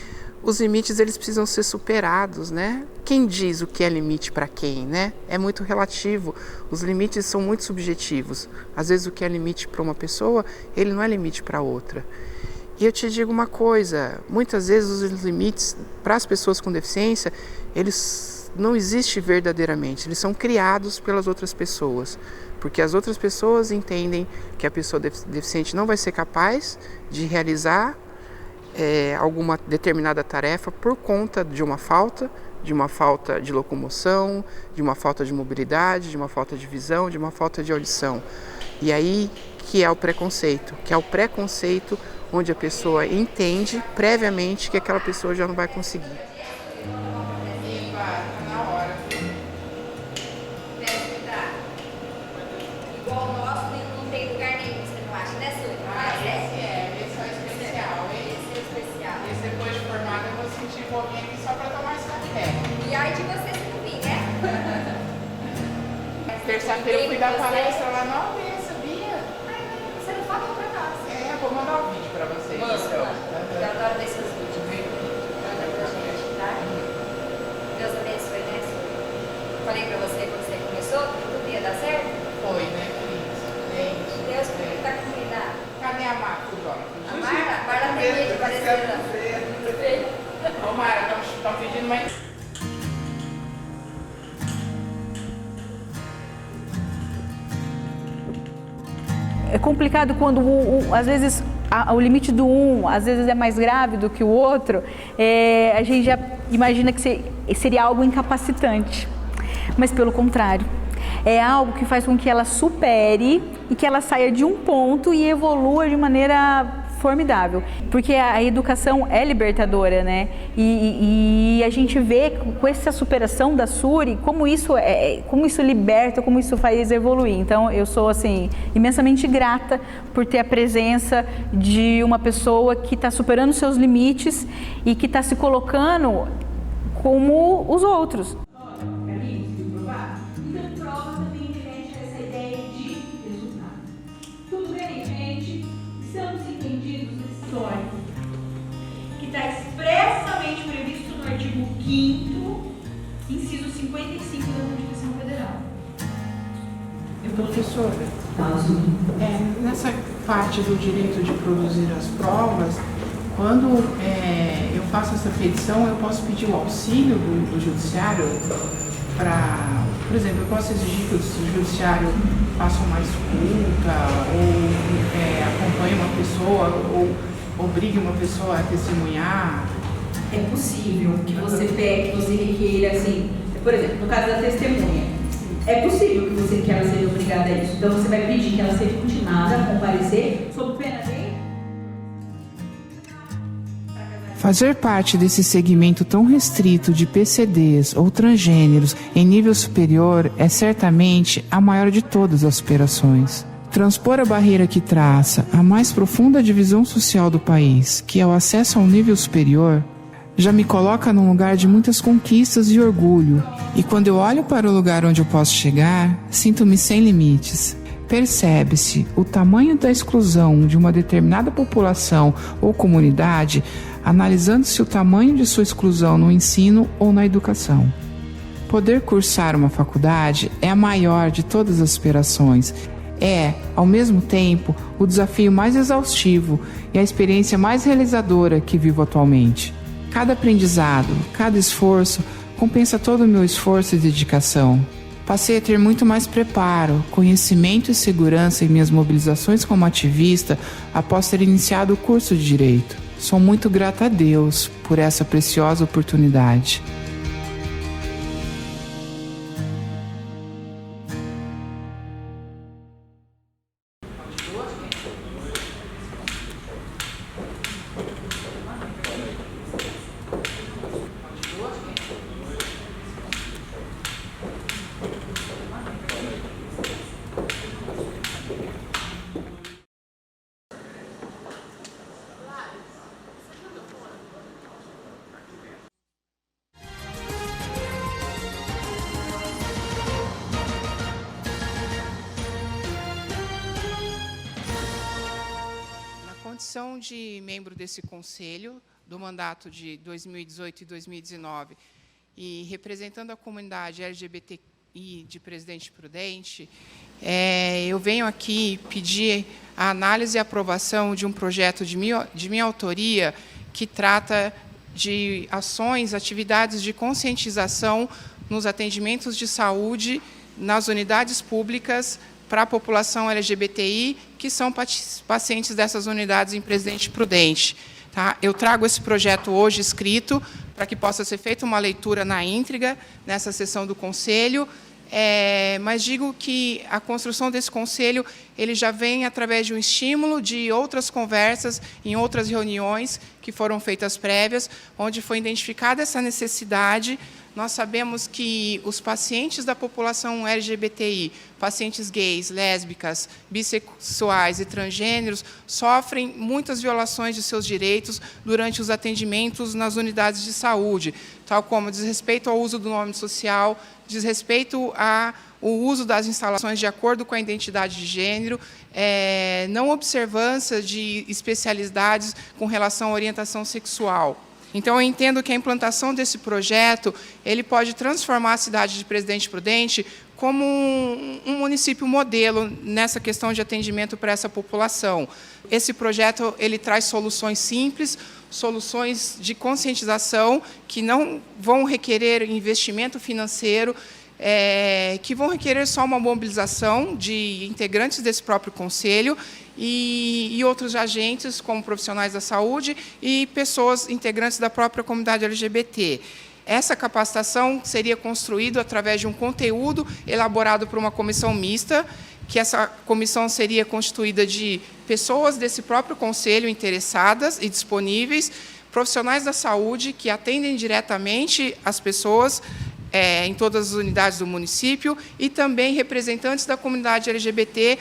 os limites eles precisam ser superados, né? Quem diz o que é limite para quem, né? É muito relativo. Os limites são muito subjetivos. Às vezes o que é limite para uma pessoa, ele não é limite para outra. E eu te digo uma coisa, muitas vezes os limites para as pessoas com deficiência, eles não existem verdadeiramente, eles são criados pelas outras pessoas, porque as outras pessoas entendem que a pessoa deficiente não vai ser capaz de realizar alguma determinada tarefa por conta de uma falta de locomoção, de uma falta de mobilidade, de uma falta de visão, de uma falta de audição. E aí que é o preconceito, onde a pessoa entende previamente que aquela pessoa já não vai conseguir. Igual o nosso, não tem lugar nenhum, você não acha, né, Sônia? Esse é o especial, hein? Esse é o especial. Esse depois de formado eu vou sentir um pouquinho aqui só para tomar esse café. E aí de você se não vir, né? Terça-feira eu fui dar palestra lá na aldeia, sabia? Você não falou pra nós. Eu vou mandar o vídeo para vocês. Eu adoro ver seus vídeos. Deus abençoe, né, Sônia? Falei pra você quando você começou que tudo ia dar certo? Foi, né, Cris? Gente. Deus que tá com cuidado. Cadê a Marta, Dona? A Marta tem medo de parecer lá. Ô, Mara, estão pedindo mais. É complicado quando, às vezes, o limite do um, às vezes, é mais grave do que o outro. A gente já imagina que seria algo incapacitante. Mas, pelo contrário, é algo que faz com que ela supere e que ela saia de um ponto e evolua de maneira formidável, porque a educação é libertadora, né? E a gente vê com essa superação da Suri como isso liberta, como isso faz evoluir. Então eu sou assim imensamente grata por ter a presença de uma pessoa que está superando seus limites e que está se colocando como os outros. Que está expressamente previsto no artigo 5º, inciso 55 da Constituição Federal. Professora, nessa parte do direito de produzir as provas, quando eu faço essa petição, eu posso pedir o auxílio do judiciário para, por exemplo, eu posso exigir que o judiciário faça uma escuta ou acompanhe uma pessoa ou obrigue uma pessoa a testemunhar? É possível que você pegue, que você requeira, assim, por exemplo, no caso da testemunha, é possível que ela seja obrigada a isso. Então você vai pedir que ela seja intimada a comparecer sob pena de... Fazer parte desse segmento tão restrito de PCDs ou transgêneros em nível superior é certamente a maior de todas as superações. Transpor a barreira que traça a mais profunda divisão social do país, que é o acesso ao nível superior, já me coloca num lugar de muitas conquistas e orgulho. E quando eu olho para o lugar onde eu posso chegar, sinto-me sem limites. Percebe-se o tamanho da exclusão de uma determinada população ou comunidade, analisando-se o tamanho de sua exclusão no ensino ou na educação. Poder cursar uma faculdade é a maior de todas as aspirações. É, ao mesmo tempo, o desafio mais exaustivo e a experiência mais realizadora que vivo atualmente. Cada aprendizado, cada esforço compensa todo o meu esforço e dedicação. Passei a ter muito mais preparo, conhecimento e segurança em minhas mobilizações como ativista após ter iniciado o curso de Direito. Sou muito grata a Deus por essa preciosa oportunidade. Condição de membro desse conselho do mandato de 2018 e 2019 e representando a comunidade LGBTQIA+, e de Presidente Prudente, eu venho aqui pedir a análise e aprovação de um projeto de minha autoria que trata de ações, atividades de conscientização nos atendimentos de saúde nas unidades públicas para a população LGBTI, que são pacientes dessas unidades em Presidente Prudente. Tá? Eu trago esse projeto hoje escrito para que possa ser feita uma leitura na íntegra nessa sessão do Conselho, mas digo que a construção desse Conselho ele já vem através de um estímulo de outras conversas em outras reuniões que foram feitas prévias, onde foi identificada essa necessidade. Nós sabemos que os pacientes da população LGBTI, pacientes gays, lésbicas, bissexuais e transgêneros, sofrem muitas violações de seus direitos durante os atendimentos nas unidades de saúde, tal como desrespeito ao uso do nome social, desrespeito ao uso das instalações de acordo com a identidade de gênero, não observância de especialidades com relação à orientação sexual. Então, eu entendo que a implantação desse projeto ele pode transformar a cidade de Presidente Prudente como um município modelo nessa questão de atendimento para essa população. Esse projeto ele traz soluções simples, soluções de conscientização que não vão requerer investimento financeiro, que vão requerer só uma mobilização de integrantes desse próprio conselho e outros agentes, como profissionais da saúde e pessoas integrantes da própria comunidade LGBT. Essa capacitação seria construída através de um conteúdo elaborado por uma comissão mista, que essa comissão seria constituída de pessoas desse próprio conselho interessadas e disponíveis, profissionais da saúde que atendem diretamente as pessoas em todas as unidades do município e também representantes da comunidade LGBT,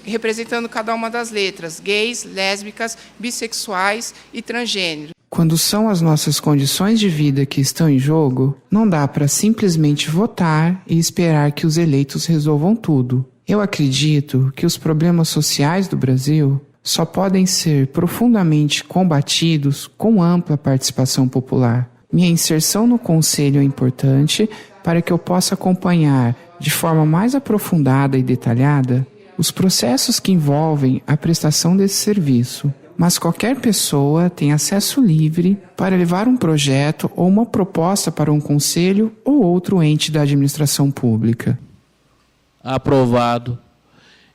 representando cada uma das letras, gays, lésbicas, bissexuais e transgêneros. Quando são as nossas condições de vida que estão em jogo, não dá para simplesmente votar e esperar que os eleitos resolvam tudo. Eu acredito que os problemas sociais do Brasil só podem ser profundamente combatidos com ampla participação popular. Minha inserção no Conselho é importante para que eu possa acompanhar de forma mais aprofundada e detalhada os processos que envolvem a prestação desse serviço. Mas qualquer pessoa tem acesso livre para levar um projeto ou uma proposta para um conselho ou outro ente da administração pública. Aprovado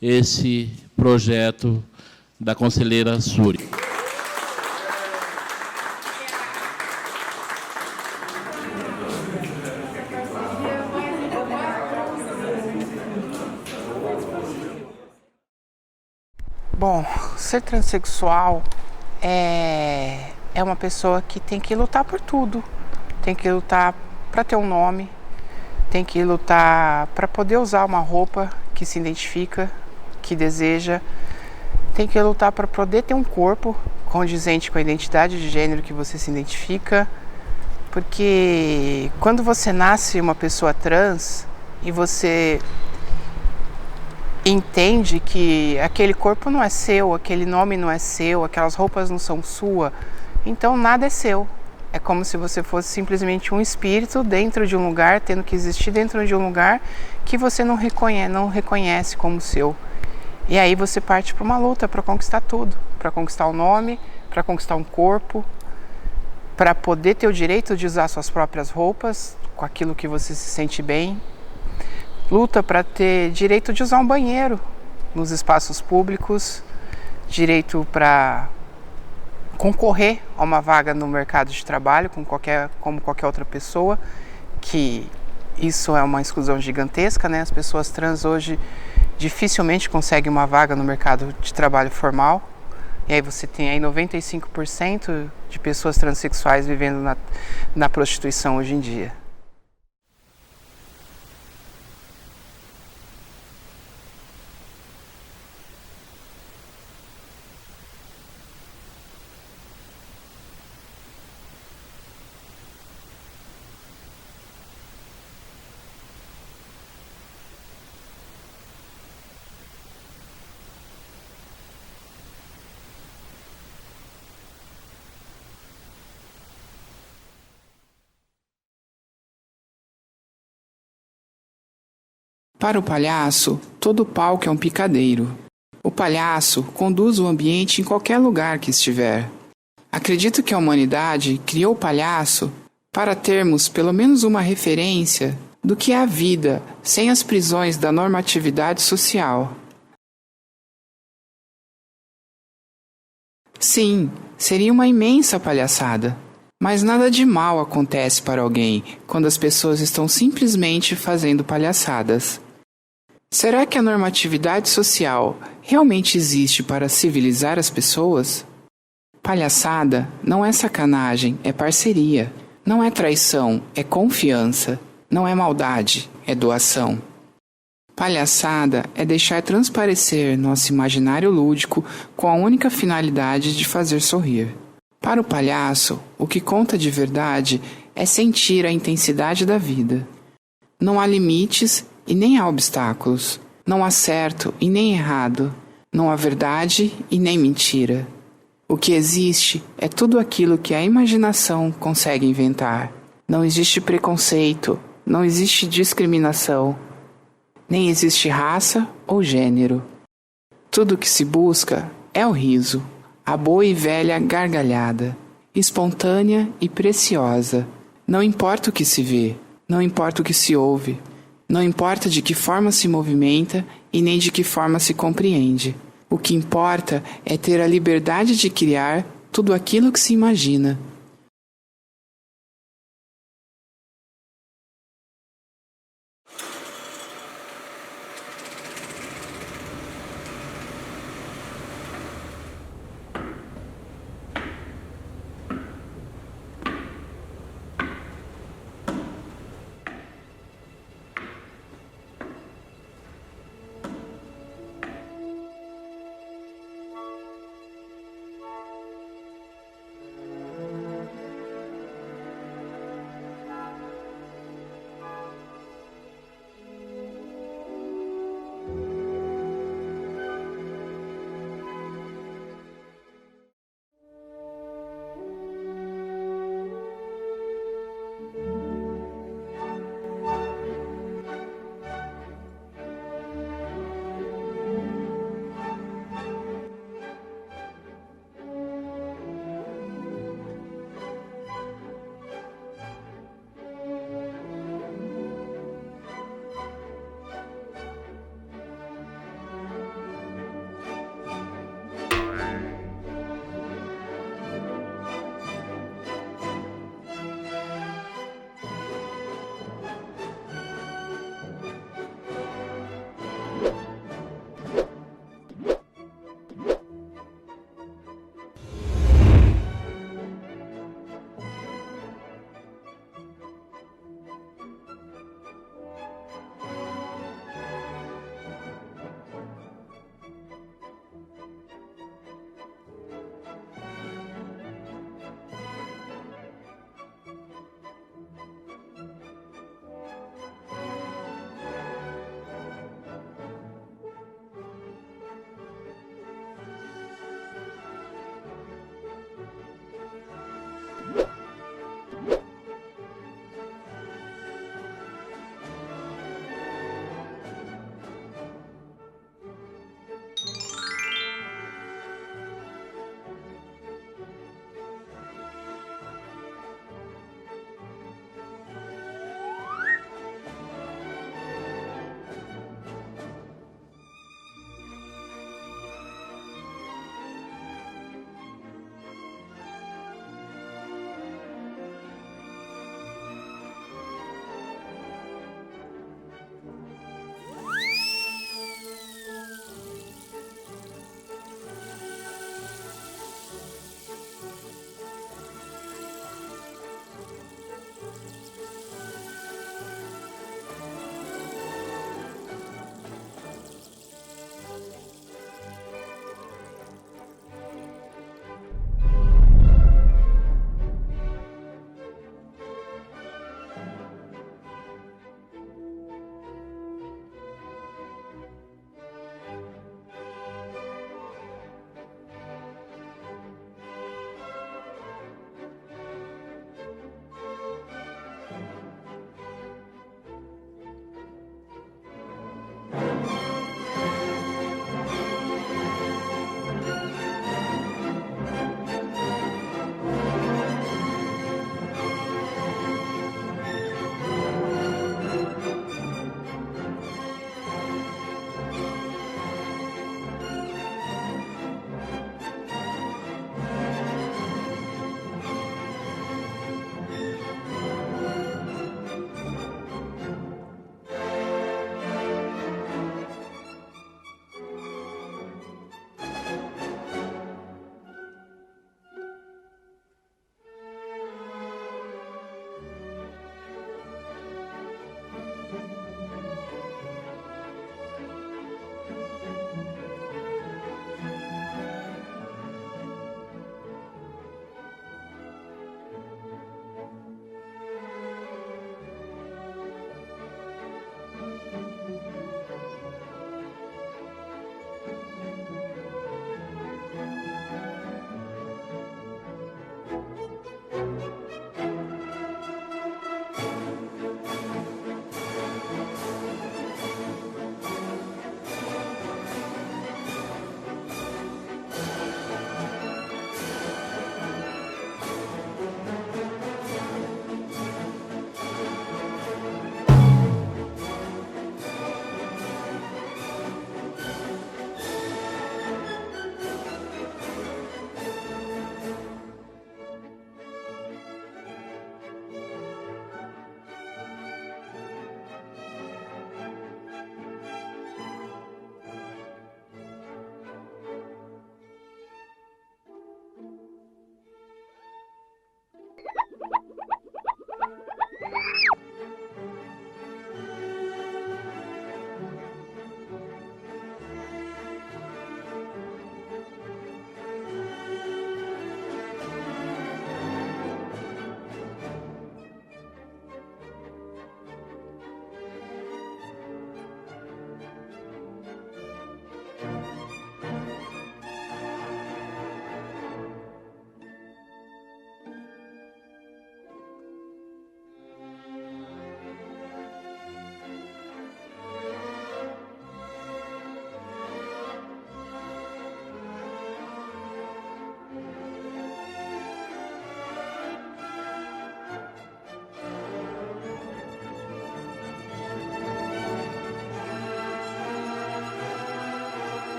esse projeto da conselheira Suri. Bom, ser transexual é uma pessoa que tem que lutar por tudo. Tem que lutar para ter um nome, tem que lutar para poder usar uma roupa que se identifica, que deseja, tem que lutar para poder ter um corpo condizente com a identidade de gênero que você se identifica, porque quando você nasce uma pessoa trans e você entende que aquele corpo não é seu, aquele nome não é seu, aquelas roupas não são sua, então nada é seu. É como se você fosse simplesmente um espírito dentro de um lugar, tendo que existir dentro de um lugar que você não reconhece como seu. E aí você parte para uma luta para conquistar tudo, para conquistar um nome, para conquistar um corpo, para poder ter o direito de usar suas próprias roupas, com aquilo que você se sente bem. Luta para ter direito de usar um banheiro nos espaços públicos, direito para concorrer a uma vaga no mercado de trabalho como qualquer outra pessoa, que isso é uma exclusão gigantesca, né? As pessoas trans hoje dificilmente conseguem uma vaga no mercado de trabalho formal, e aí você tem aí 95% de pessoas transexuais vivendo na prostituição hoje em dia. Para o palhaço, todo palco é um picadeiro. O palhaço conduz o ambiente em qualquer lugar que estiver. Acredito que a humanidade criou o palhaço para termos pelo menos uma referência do que é a vida sem as prisões da normatividade social. Sim, seria uma imensa palhaçada. Mas nada de mal acontece para alguém quando as pessoas estão simplesmente fazendo palhaçadas. Será que a normatividade social realmente existe para civilizar as pessoas? Palhaçada não é sacanagem, é parceria. Não é traição, é confiança. Não é maldade, é doação. Palhaçada é deixar transparecer nosso imaginário lúdico com a única finalidade de fazer sorrir. Para o palhaço, o que conta de verdade é sentir a intensidade da vida. Não há limites e nem há obstáculos. Não há certo e nem errado. Não há verdade e nem mentira. O que existe é tudo aquilo que a imaginação consegue inventar. Não existe preconceito, não existe discriminação, nem existe raça ou gênero. Tudo o que se busca é o riso, a boa e velha gargalhada, espontânea e preciosa. Não importa o que se vê, não importa o que se ouve, não importa de que forma se movimenta e nem de que forma se compreende. O que importa é ter a liberdade de criar tudo aquilo que se imagina.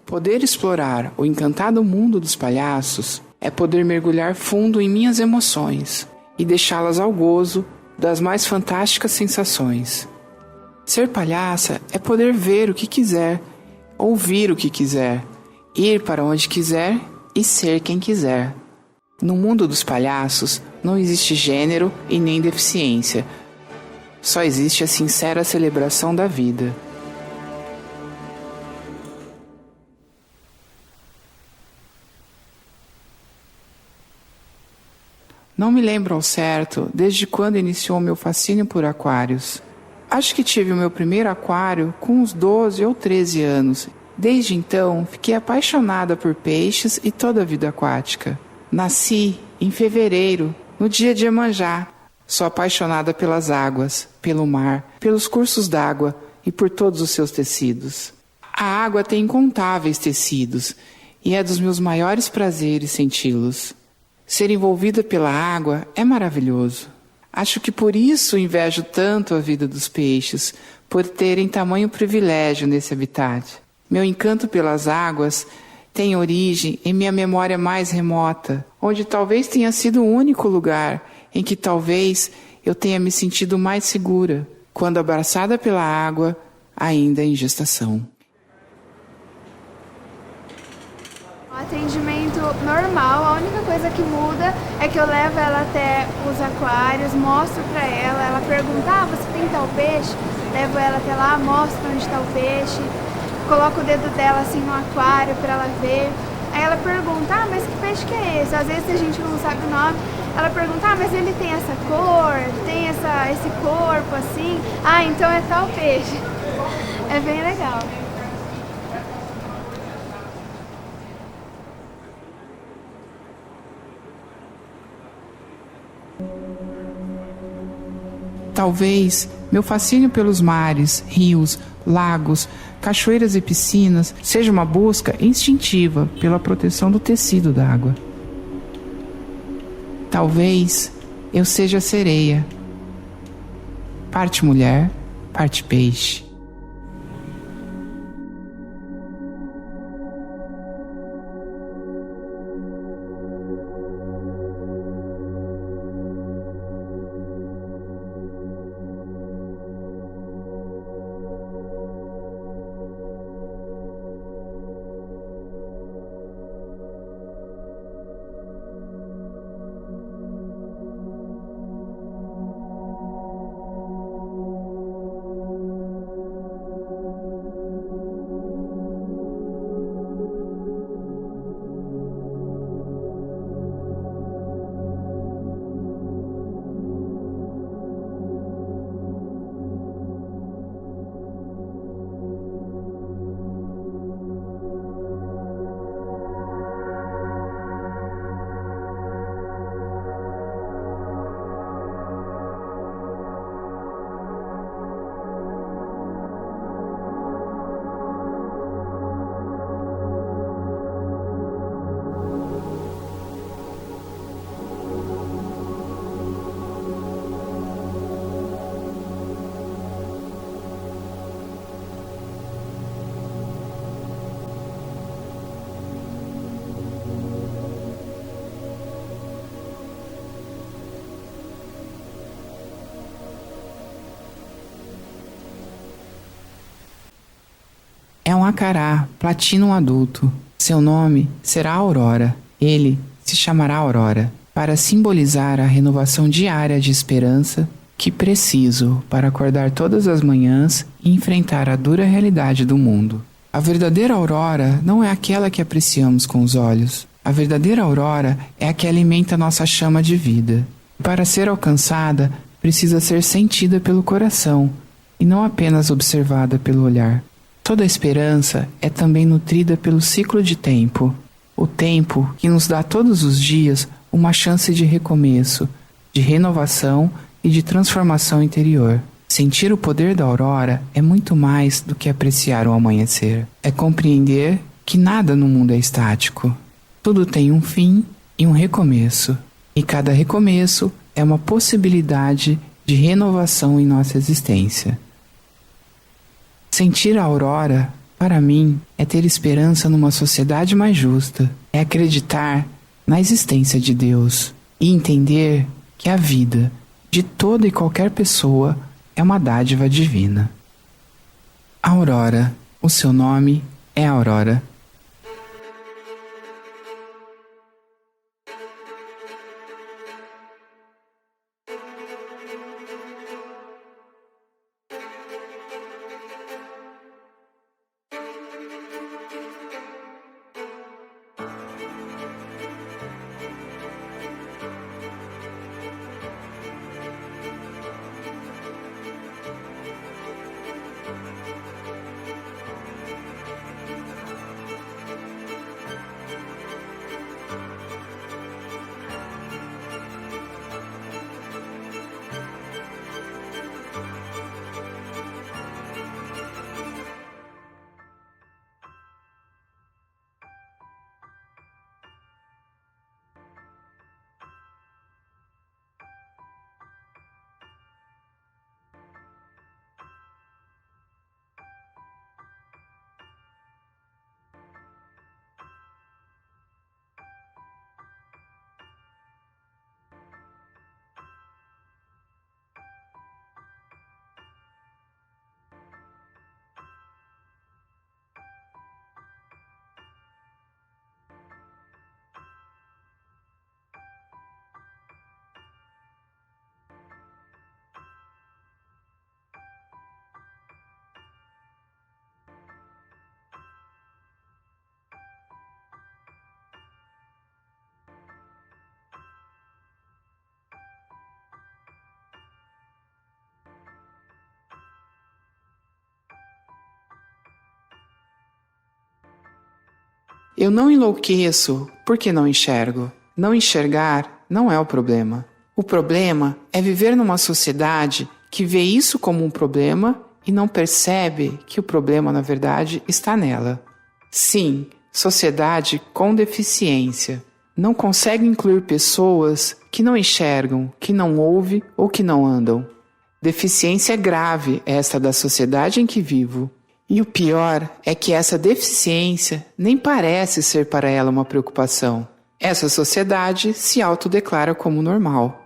Poder explorar o encantado mundo dos palhaços é poder mergulhar fundo em minhas emoções e deixá-las ao gozo das mais fantásticas sensações. Ser palhaça é poder ver o que quiser, ouvir o que quiser, ir para onde quiser e ser quem quiser. No mundo dos palhaços não existe gênero e nem deficiência. Só existe a sincera celebração da vida. Não me lembro ao certo desde quando iniciou meu fascínio por aquários. Acho que tive o meu primeiro aquário com uns 12 ou 13 anos. Desde então, fiquei apaixonada por peixes e toda a vida aquática. Nasci em fevereiro, no dia de Iemanjá. Sou apaixonada pelas águas, pelo mar, pelos cursos d'água e por todos os seus tecidos. A água tem incontáveis tecidos e é dos meus maiores prazeres senti-los. Ser envolvida pela água é maravilhoso. Acho que por isso invejo tanto a vida dos peixes, por terem tamanho privilégio nesse habitat. Meu encanto pelas águas tem origem em minha memória mais remota, onde talvez tenha sido o único lugar em que talvez eu tenha me sentido mais segura, quando abraçada pela água, ainda em gestação. Atendimento normal, a única coisa que muda é que eu levo ela até os aquários, mostro pra ela, ela pergunta, você tem tal peixe? Levo ela até lá, mostro onde está o peixe, coloco o dedo dela assim no aquário pra ela ver. Aí ela pergunta, mas que peixe que é esse? Às vezes a gente não sabe o nome, ela pergunta, mas ele tem essa cor, tem esse corpo assim? Então é tal peixe. É bem legal. Talvez meu fascínio pelos mares, rios, lagos, cachoeiras e piscinas seja uma busca instintiva pela proteção do tecido da água. Talvez eu seja sereia, parte mulher, parte peixe. É um acará, platino adulto. Seu nome será Aurora. Ele se chamará Aurora, para simbolizar a renovação diária de esperança que preciso para acordar todas as manhãs e enfrentar a dura realidade do mundo. A verdadeira aurora não é aquela que apreciamos com os olhos. A verdadeira aurora é a que alimenta nossa chama de vida. Para ser alcançada, precisa ser sentida pelo coração e não apenas observada pelo olhar. Toda esperança é também nutrida pelo ciclo de tempo, o tempo que nos dá todos os dias uma chance de recomeço, de renovação e de transformação interior. Sentir o poder da aurora é muito mais do que apreciar o amanhecer. É compreender que nada no mundo é estático. Tudo tem um fim e um recomeço. E cada recomeço é uma possibilidade de renovação em nossa existência. Sentir a aurora, para mim, é ter esperança numa sociedade mais justa. É acreditar na existência de Deus e entender que a vida de toda e qualquer pessoa é uma dádiva divina. Aurora, o seu nome é Aurora. Eu não enlouqueço porque não enxergo. Não enxergar não é o problema. O problema é viver numa sociedade que vê isso como um problema e não percebe que o problema, na verdade, está nela. Sim, sociedade com deficiência. Não consegue incluir pessoas que não enxergam, que não ouvem ou que não andam. Deficiência grave esta da sociedade em que vivo. E o pior é que essa deficiência nem parece ser para ela uma preocupação. Essa sociedade se autodeclara como normal.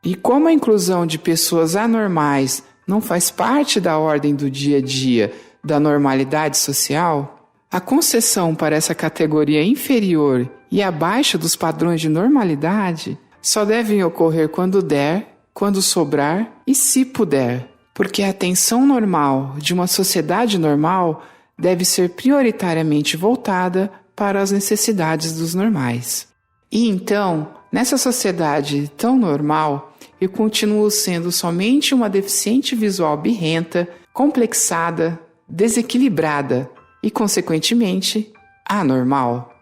E como a inclusão de pessoas anormais não faz parte da ordem do dia a dia da normalidade social, a concessão para essa categoria inferior e abaixo dos padrões de normalidade só devem ocorrer quando der, quando sobrar e se puder. Porque a atenção normal de uma sociedade normal deve ser prioritariamente voltada para as necessidades dos normais. E então, nessa sociedade tão normal, eu continuo sendo somente uma deficiente visual birrenta, complexada, desequilibrada e, consequentemente, anormal.